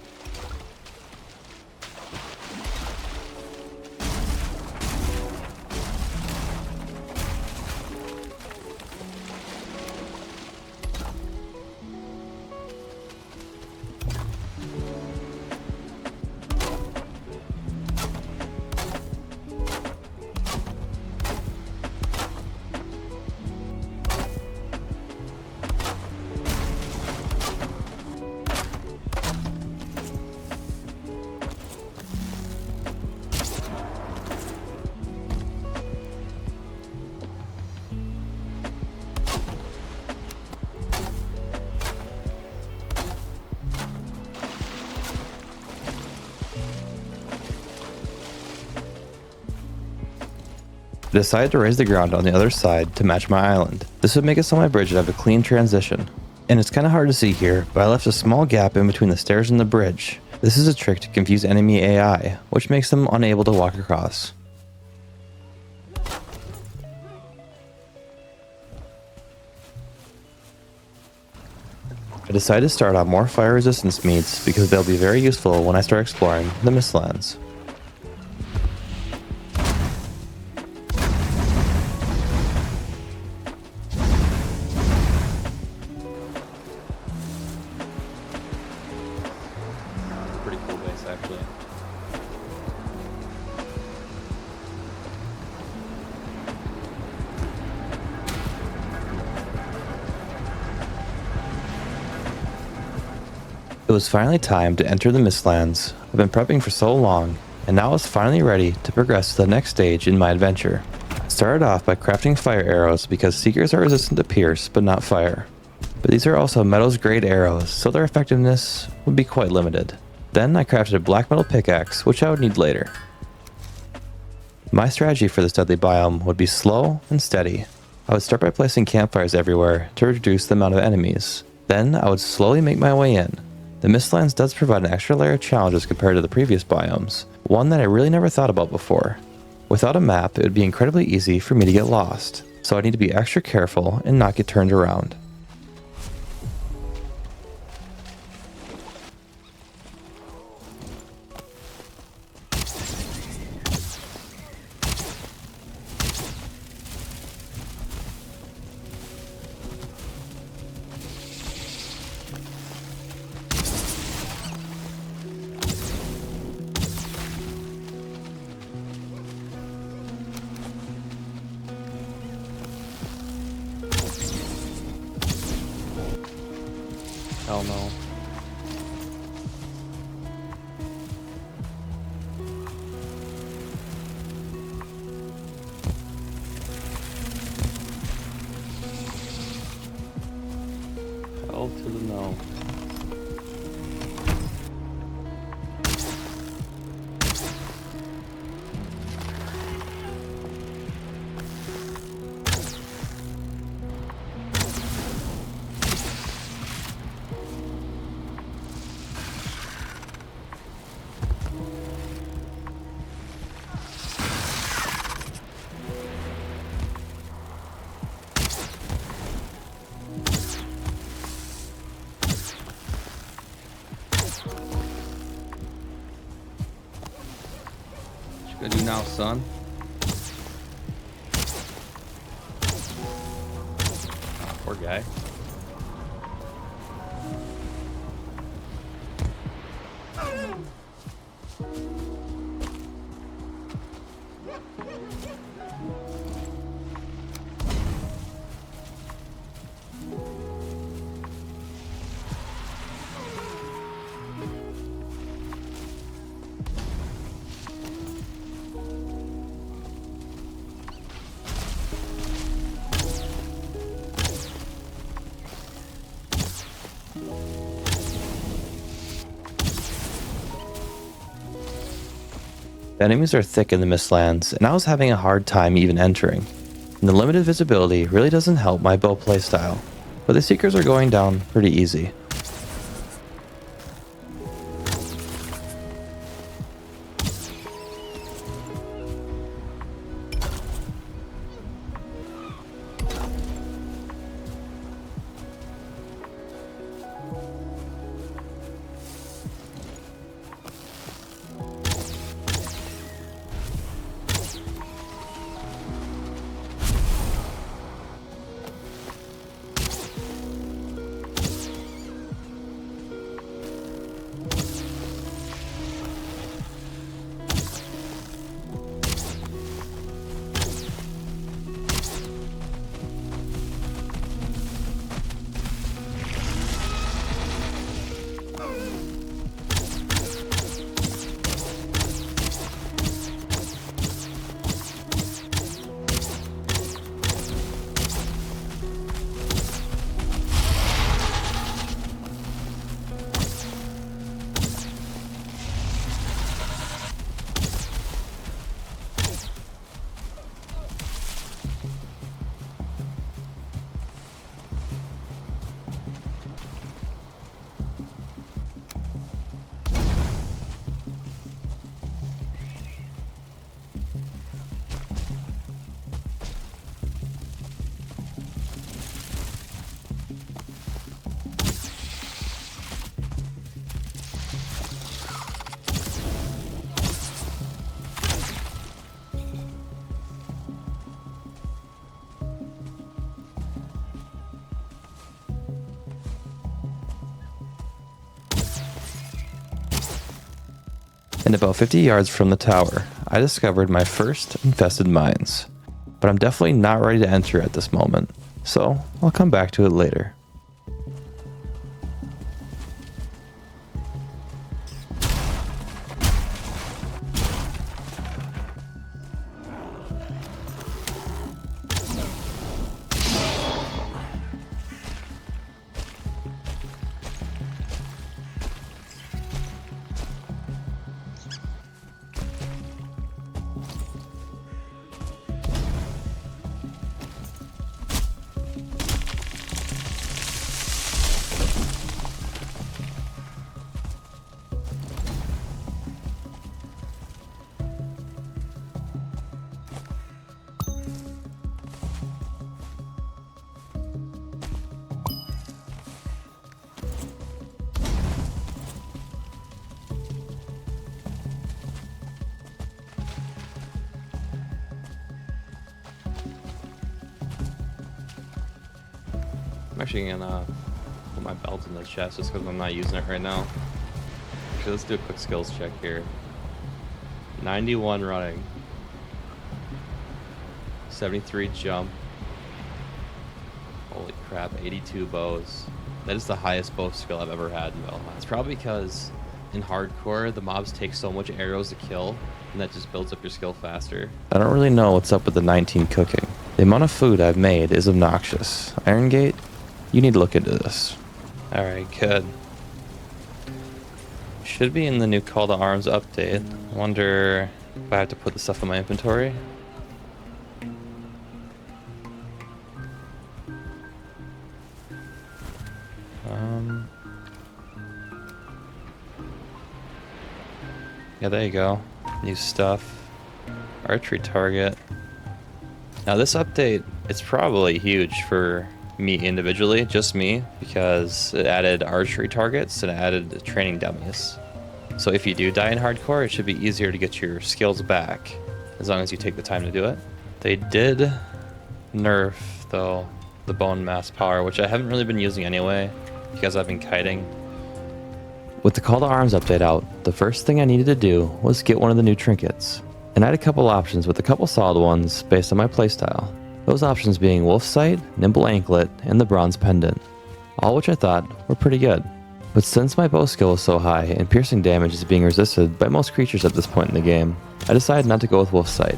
A: I decided to raise the ground on the other side to match my island. This would make it so my bridge would have a clean transition. And it's kind of hard to see here, but I left a small gap in between the stairs and the bridge. This is a trick to confuse enemy AI, which makes them unable to walk across. I decided to start on more fire resistance meats because they'll be very useful when I start exploring the Mistlands.
B: Pretty cool base, actually.
A: It was finally time to enter the Mistlands. I've been prepping for so long, and now I was finally ready to progress to the next stage in my adventure. I started off by crafting fire arrows because seekers are resistant to pierce but not fire. But these are also metals grade arrows, so their effectiveness would be quite limited. Then I crafted a black metal pickaxe, which I would need later. My strategy for this deadly biome would be slow and steady. I would start by placing campfires everywhere to reduce the amount of enemies. Then I would slowly make my way in. The Mistlands does provide an extra layer of challenges compared to the previous biomes, one that I really never thought about before. Without a map, it would be incredibly easy for me to get lost, so I need to be extra careful and not get turned around.
B: Hell no. Hell to the no. What you gonna do now, son? Ah, poor guy.
A: The enemies are thick in the Mistlands, and I was having a hard time even entering. And the limited visibility really doesn't help my bow playstyle, but the Seekers are going down pretty easy. And about 50 yards from the tower, I discovered my first infested mines. But I'm definitely not ready to enter at this moment, so I'll come back to it later.
B: I'm actually gonna put my belt in the chest just because I'm not using it right now. Okay, let's do a quick skills check here. 91 running. 73 jump. Holy crap, 82 bows. That is the highest bow skill I've ever had in Valheim. It's probably because in hardcore, the mobs take so much arrows to kill, and that just builds up your skill faster.
A: I don't really know what's up with the 19 cooking. The amount of food I've made is obnoxious. Iron Gate, you need to look into this.
B: Alright, good. Should be in the new Call to Arms update. I wonder if I have to put the stuff in my inventory. Yeah, there you go. New stuff. Archery target. Now this update, it's probably huge for me individually, just me, because it added archery targets and it added training dummies. So if you do die in hardcore, it should be easier to get your skills back, as long as you take the time to do it. They did nerf, though, the bone mass power, which I haven't really been using anyway, because I've been kiting.
A: With the Call to Arms update out, the first thing I needed to do was get one of the new trinkets. And I had a couple options with a couple solid ones based on my playstyle. Those options being Wolf Sight, Nimble Anklet, and the Bronze Pendant. All which I thought were pretty good. But since my bow skill is so high and piercing damage is being resisted by most creatures at this point in the game, I decided not to go with Wolf Sight.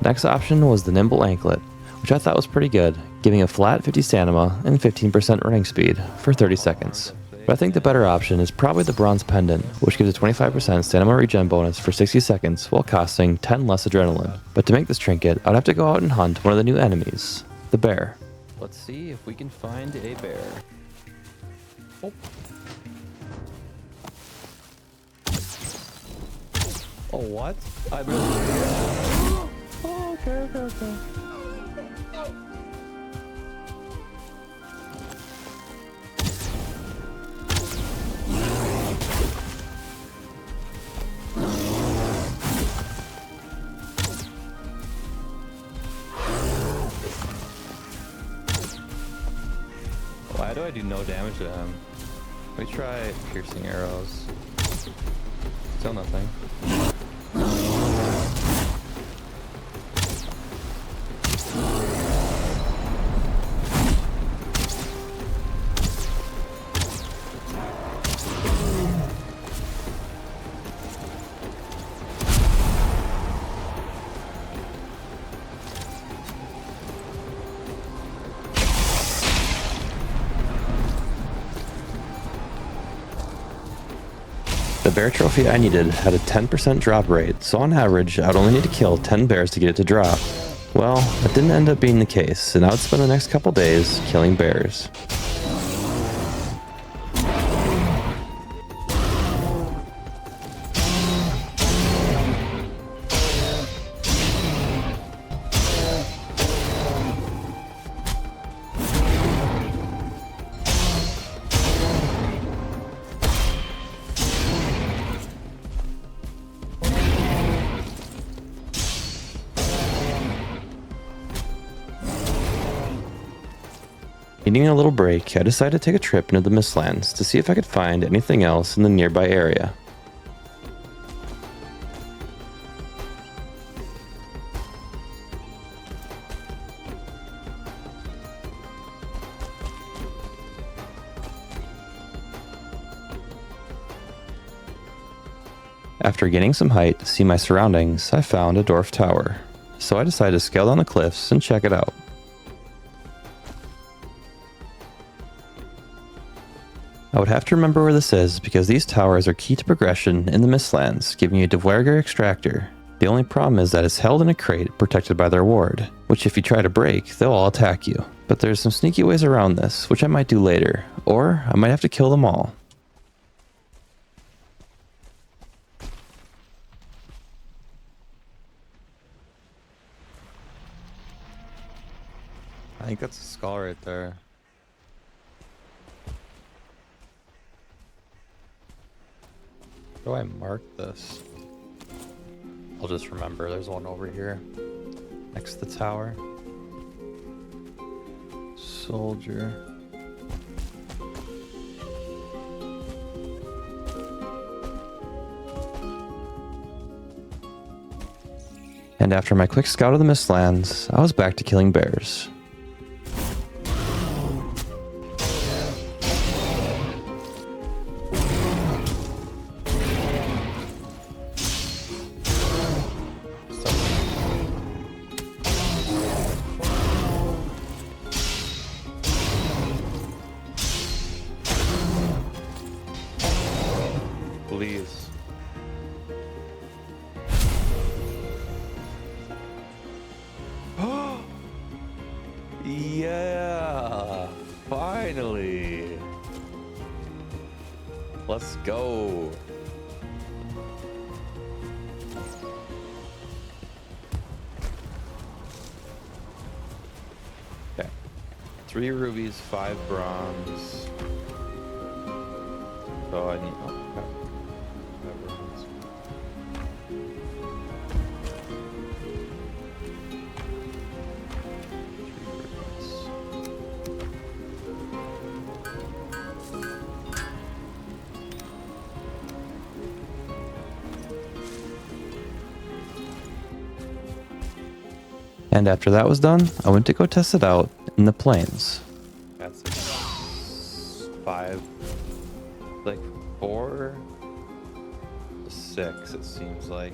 A: Next option was the Nimble Anklet, which I thought was pretty good, giving a flat 50 stamina and 15% running speed for 30 seconds. But I think the better option is probably the Bronze Pendant, which gives a 25% stamina regen bonus for 60 seconds while costing 10 less adrenaline. But to make this trinket, I'd have to go out and hunt one of the new enemies, the bear. Let's see if we can find a bear. Oh. Oh, what? I really... Oh, okay. Why do I do no damage to him? Let me try piercing arrows. Still nothing. The bear trophy I needed had a 10% drop rate, so on average, I'd only need to kill 10 bears to get it to drop. Well, that didn't end up being the case, and I would spend the next couple days killing bears. Needing a little break, I decided to take a trip into the Mistlands to see if I could find anything else in the nearby area. After gaining some height to see my surroundings, I found a dwarf tower, so I decided to scale down the cliffs and check it out. I would have to remember where this is because these towers are key to progression in the Mistlands, giving you a Dweger extractor. The only problem is that it's held in a crate protected by their ward, which if you try to break, they'll all attack you. But there's some sneaky ways around this, which I might do later, or I might have to kill them all.
B: I think that's a skull right there. How do I mark this? I'll just remember there's one over here next to the tower. Soldier.
A: And after my quick scout of the Mistlands, I was back to killing bears.
B: Please. Yeah, finally. Let's go. Okay. 3 rubies, 5 bronze. So I need. Oh, okay.
A: And after that was done, I went to go test it out in the plains.
B: That's like 5, like 4 to 6, it seems like.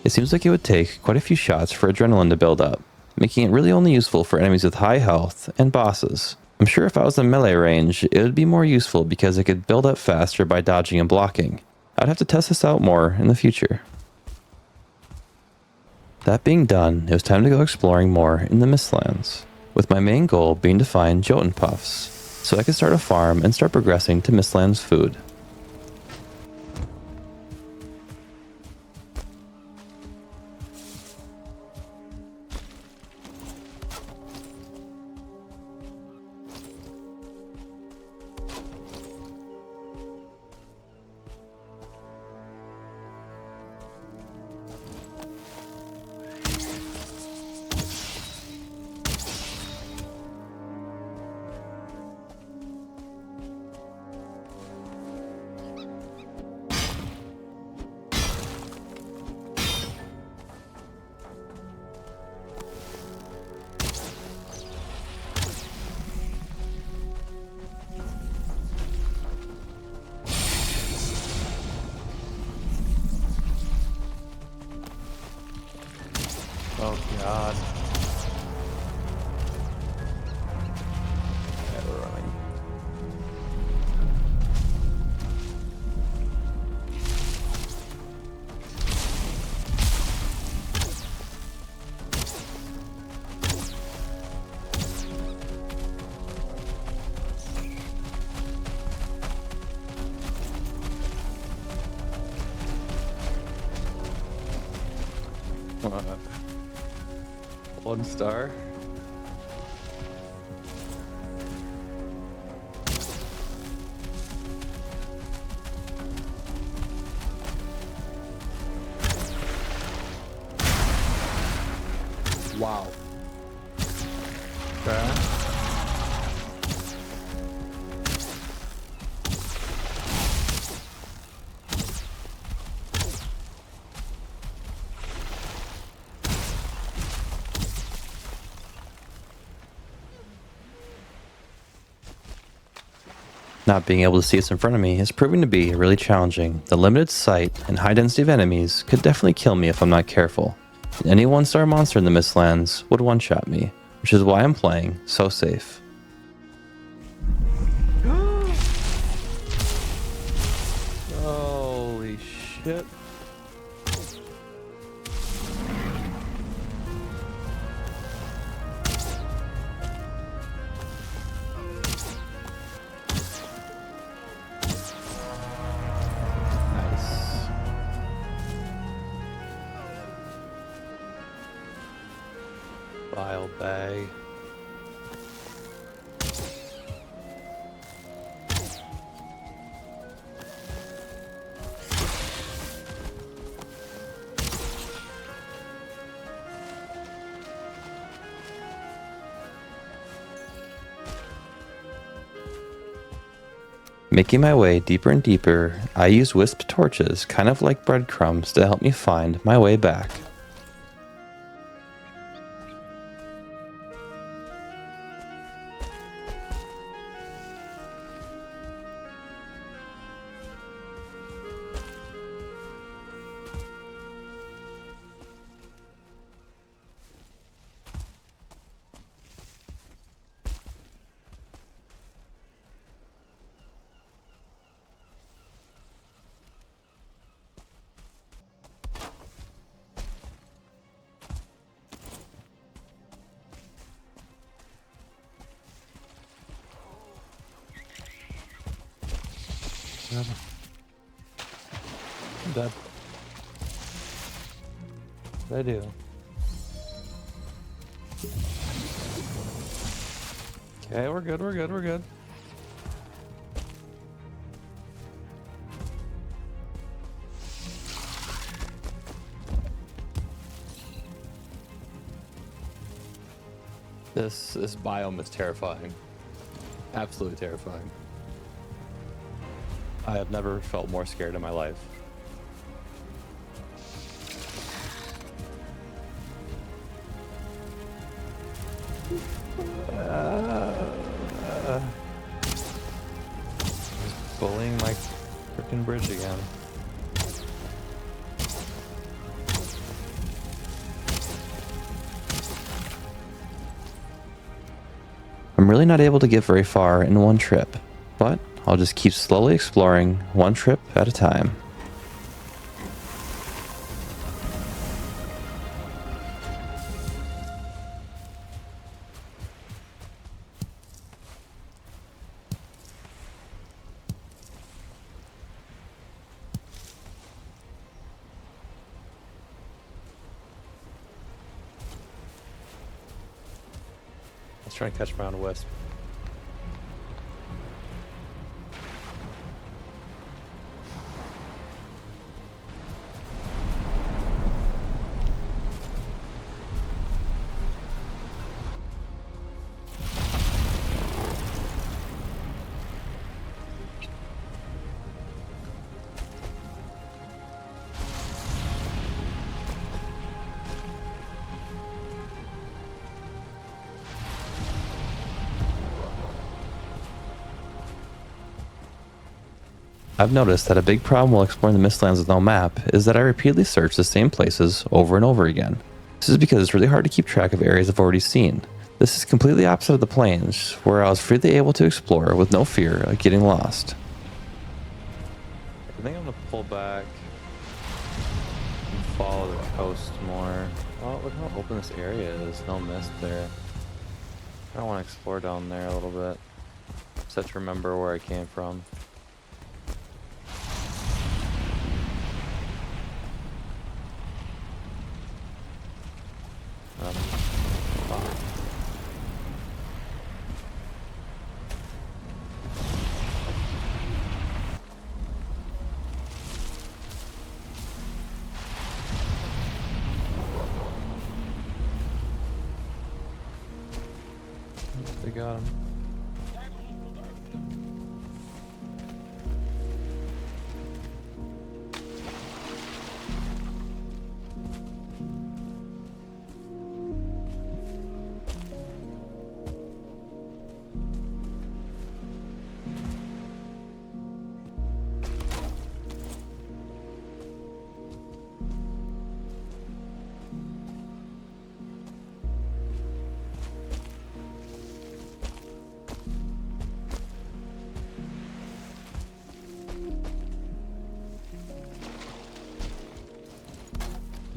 A: It seems like it would take quite a few shots for adrenaline to build up, making it really only useful for enemies with high health and bosses. I'm sure if I was in melee range, it would be more useful because it could build up faster by dodging and blocking. I'd have to test this out more in the future. That being done, it was time to go exploring more in the Mistlands, with my main goal being to find Jotun Puffs, so I could start a farm and start progressing to Mistlands food.
B: Oh god. Yeah, we're running. 1 star.
A: Wow.
B: Okay.
A: Not being able to see what's in front of me is proving to be really challenging. The limited sight and high density of enemies could definitely kill me if I'm not careful. And any 1-star monster in the Mistlands would one-shot me, which is why I'm playing so safe.
B: Holy shit. Nice. Bile bag.
A: Making my way deeper and deeper, I use wisp torches, kind of like breadcrumbs, to help me find my way back.
B: I'm dead. What did I do? Okay, we're good, we're good, we're good.
A: This biome is terrifying. Absolutely terrifying. I have never felt more scared in my life.
B: Bullying my freaking bridge again.
A: I'm really not able to get very far in one trip, but I'll just keep slowly exploring one trip at a time.
B: Let's try and catch my own wisp.
A: I've noticed that a big problem while exploring the Mistlands with no map is that I repeatedly search the same places over and over again. This is because it's really hard to keep track of areas I've already seen. This is completely opposite of the plains, where I was freely able to explore with no fear of getting lost.
B: I think I'm gonna pull back and follow the coast more. Oh, look how open this area is. No mist there. I want to explore down there a little bit. Just have to remember where I came from.
A: we got him.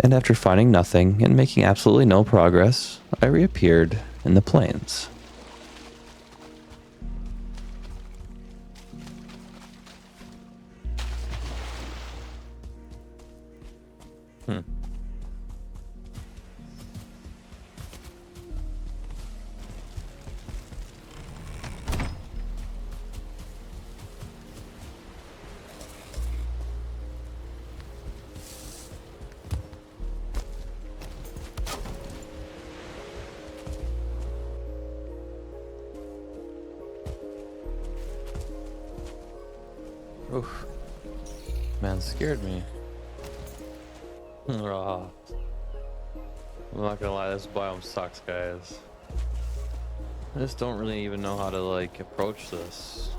A: And after finding nothing and making absolutely no progress, I reappeared in the plains. Oof. Man, scared me. Raw. I'm not gonna lie, this biome sucks, guys. I just don't really even know how to, like, approach this.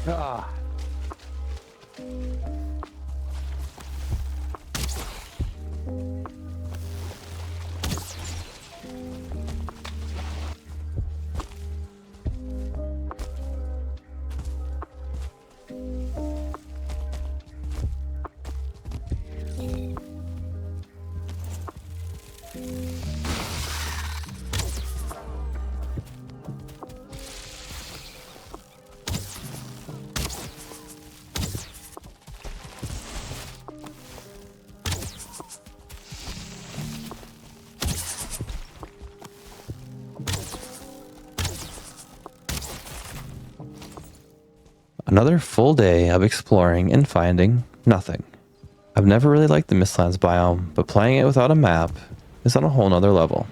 A: Ah. Another full day of exploring and finding nothing. I've never really liked the Mistlands biome, but playing it without a map is on a whole nother level.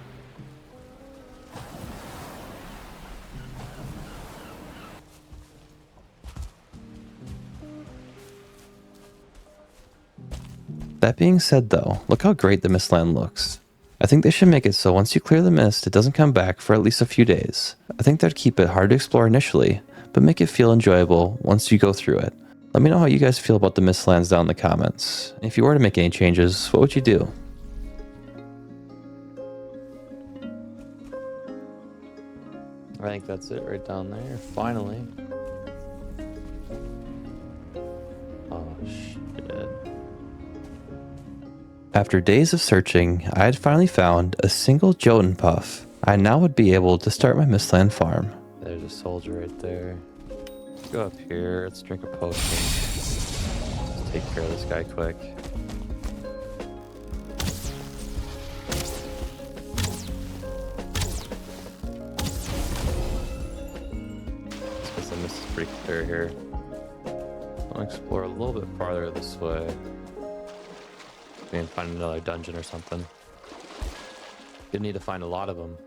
A: That being said though, look how great the Mistland looks. I think they should make it so once you clear the mist, it doesn't come back for at least a few days. I think that'd keep it hard to explore initially, but make it feel enjoyable once you go through it. Let me know how you guys feel about the Mistlands down in the comments. If you were to make any changes, what would you do? I think that's it right down there, finally. After days of searching, I had finally found a single Jotun puff. I now would be able to start my Mistland farm. There's a soldier right there. Let's go up here. Let's drink a potion. Let's take care of this guy quick. This is pretty clear here. I'll explore a little bit farther this way. Maybe find another dungeon or something. You need to find a lot of them.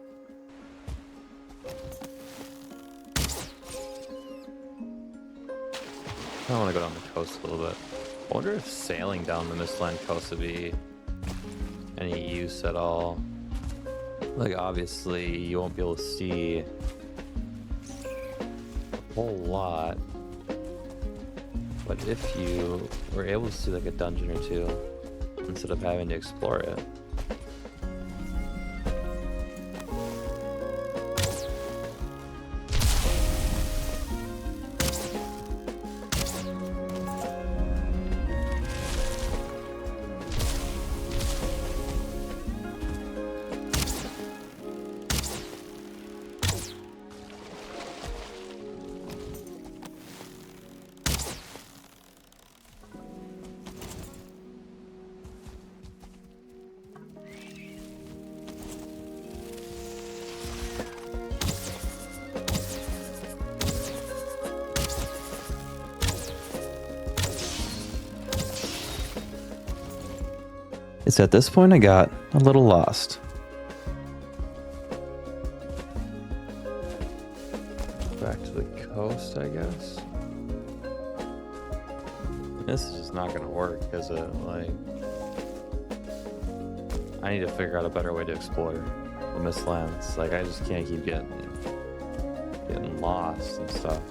A: I want to go down the coast a little bit. I wonder if sailing down the Mistland coast would be any use at all. Like, obviously, you won't be able to see a whole lot. But if you were able to see like a dungeon or two, instead of having to explore it. It's at this point I got a little lost. Back to the coast, I guess. This is just not gonna work, is it? Like, I need to figure out a better way to explore the Mistlands. Like, I just can't keep getting lost and stuff.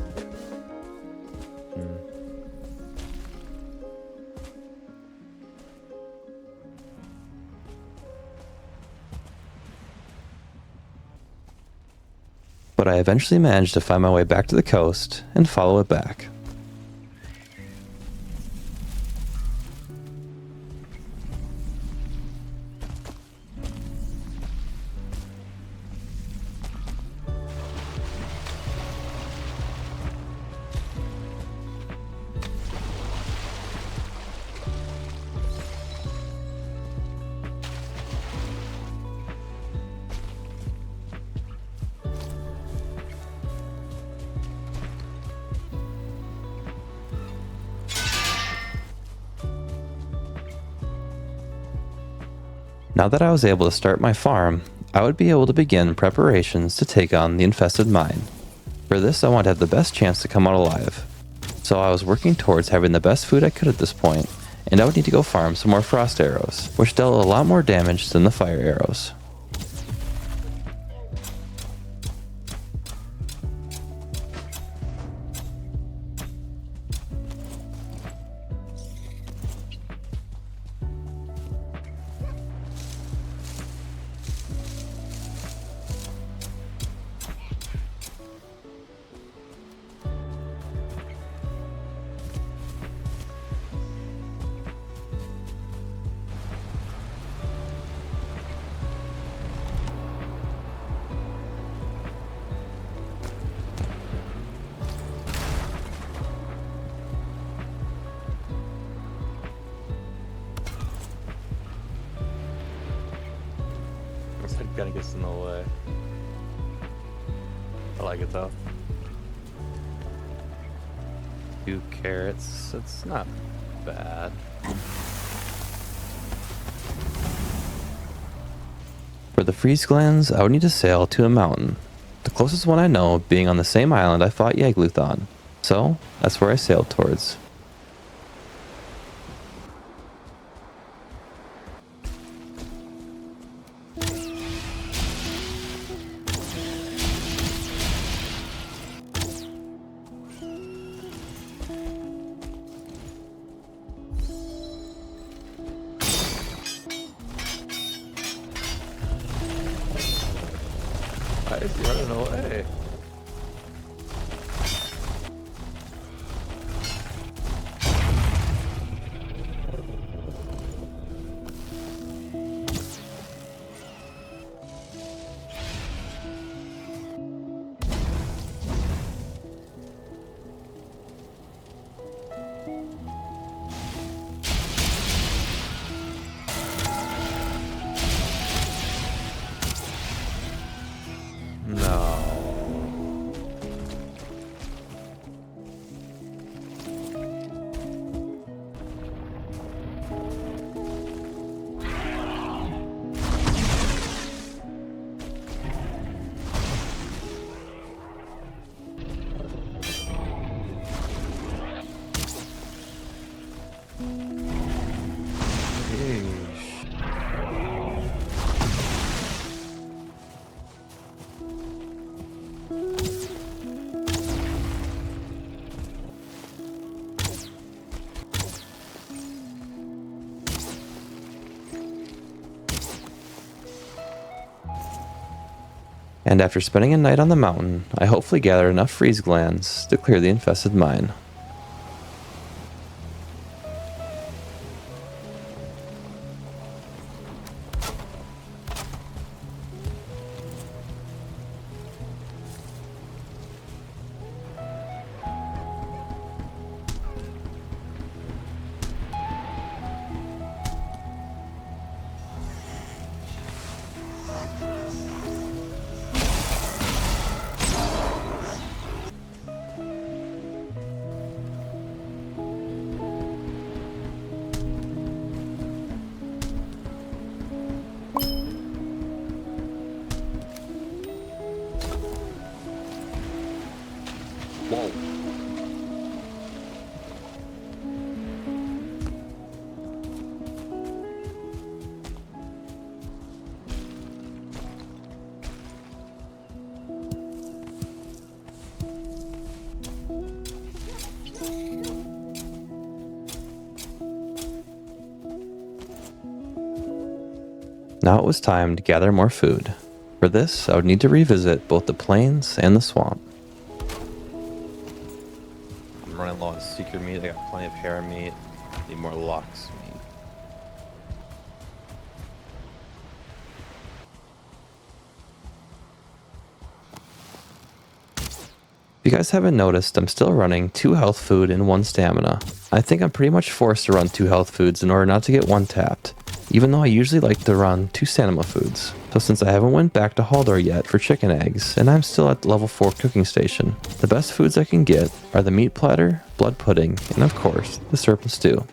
A: But I eventually managed to find my way back to the coast and follow it back. Now that I was able to start my farm, I would be able to begin preparations to take on the infested mine. For this, I want to have the best chance to come out alive. So I was working towards having the best food I could at this point, and I would need to go farm some more frost arrows, which dealt a lot more damage than the fire arrows. It kind of gets in the way. I like it though. 2 carrots, it's not bad. For the freeze glands, I would need to sail to a mountain. The closest one I know being on the same island I fought Yagluth on. So, that's where I sailed towards. Why is he running away? And after spending a night on the mountain, I hopefully gathered enough freeze glands to clear the infested mine.
B: Whoa.
A: Now it was time to gather more food. For this, I would need to revisit both the plains and the swamp. I'm running low on seeker meat. I got plenty of hare meat. Need more lox meat. If you guys haven't noticed, I'm still running 2 health food and 1 stamina. I think I'm pretty much forced to run 2 health foods in order not to get 1 tapped, even though I usually like to run 2 stamina foods. So since I haven't went back to Haldor yet for chicken eggs, and I'm still at level 4 cooking station, the best foods I can get are the meat platter, blood pudding, and of course, the serpent stew.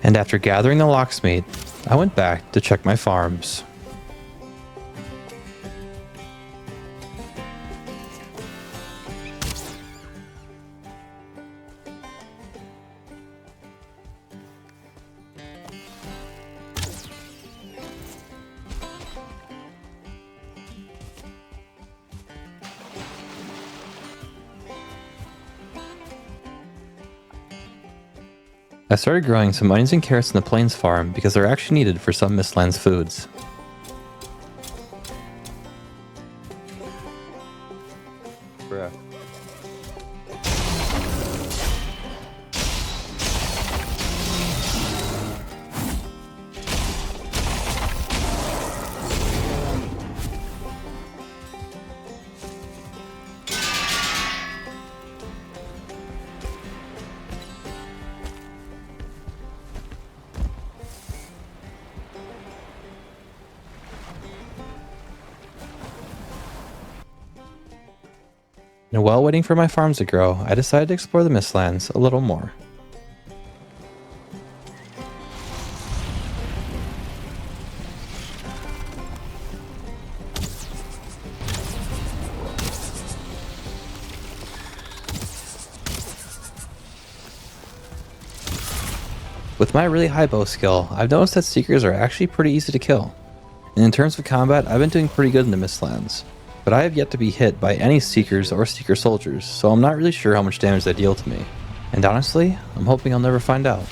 A: And after gathering the lox meat, I went back to check my farms. I started growing some onions and carrots in the Plains farm because they're actually needed for some Mistlands foods.
B: Bruh.
A: And while waiting for my farms to grow, I decided to explore the Mistlands a little more. With my really high bow skill, I've noticed that Seekers are actually pretty easy to kill. And in terms of combat, I've been doing pretty good in the Mistlands. But I have yet to be hit by any Seekers or Seeker soldiers, so I'm not really sure how much damage they deal to me. And honestly, I'm hoping I'll never find out.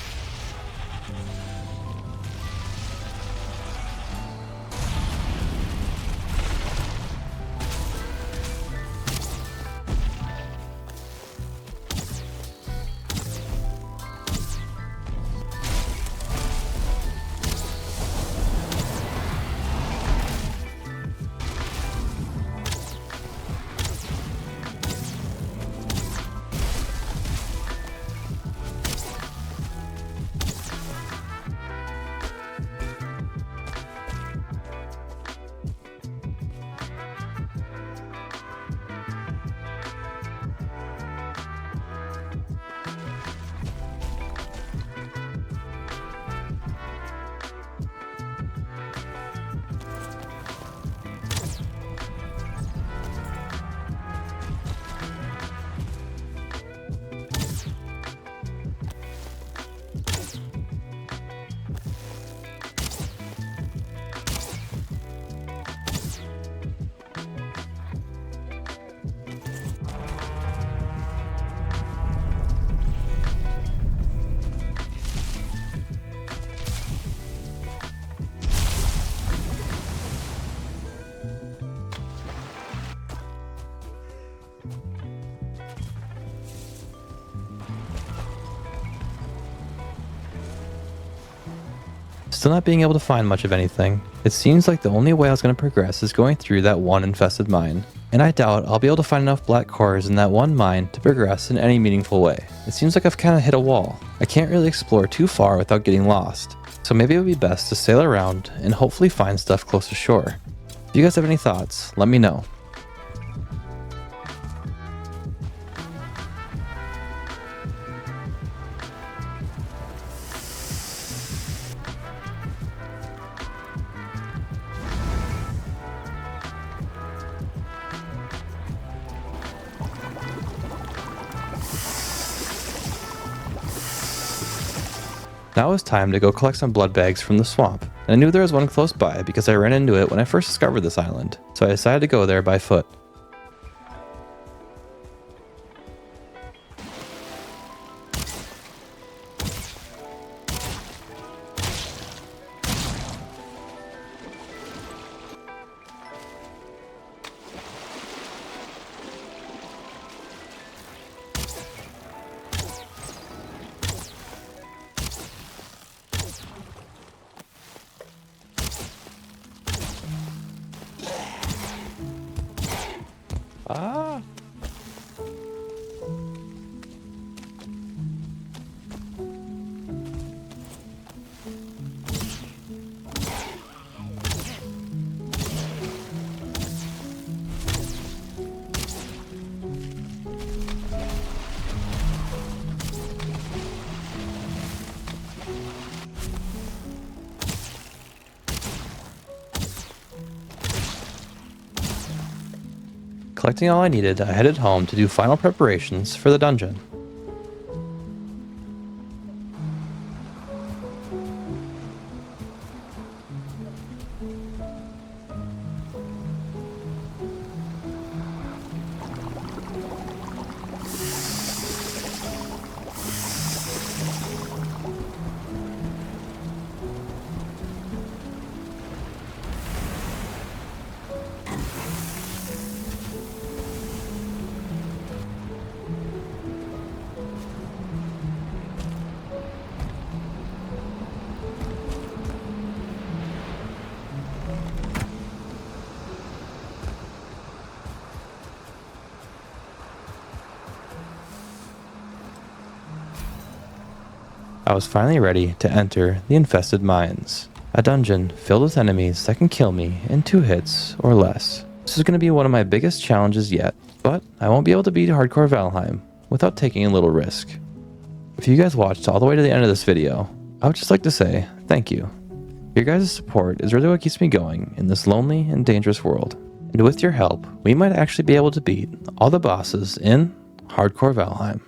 A: Still not being able to find much of anything, it seems like the only way I was going to progress is going through that one infested mine. And I doubt I'll be able to find enough black cores in that one mine to progress in any meaningful way. It seems like I've kind of hit a wall. I can't really explore too far without getting lost. So maybe it would be best to sail around and hopefully find stuff close to shore. If you guys have any thoughts, let me know. Now it was time to go collect some blood bags from the swamp, and I knew there was one close by because I ran into it when I first discovered this island, so I decided to go there by foot. Ah! Collecting all I needed, I headed home to do final preparations for the dungeon. I was finally ready to enter the infested mines, a dungeon filled with enemies that can kill me in 2 hits or less. This is going to be one of my biggest challenges yet, but I won't be able to beat HARDCORE Valheim without taking a little risk. If you guys watched all the way to the end of this video, I would just like to say thank you. Your guys' support is really what keeps me going in this lonely and dangerous world, and with your help, we might actually be able to beat all the bosses in HARDCORE Valheim.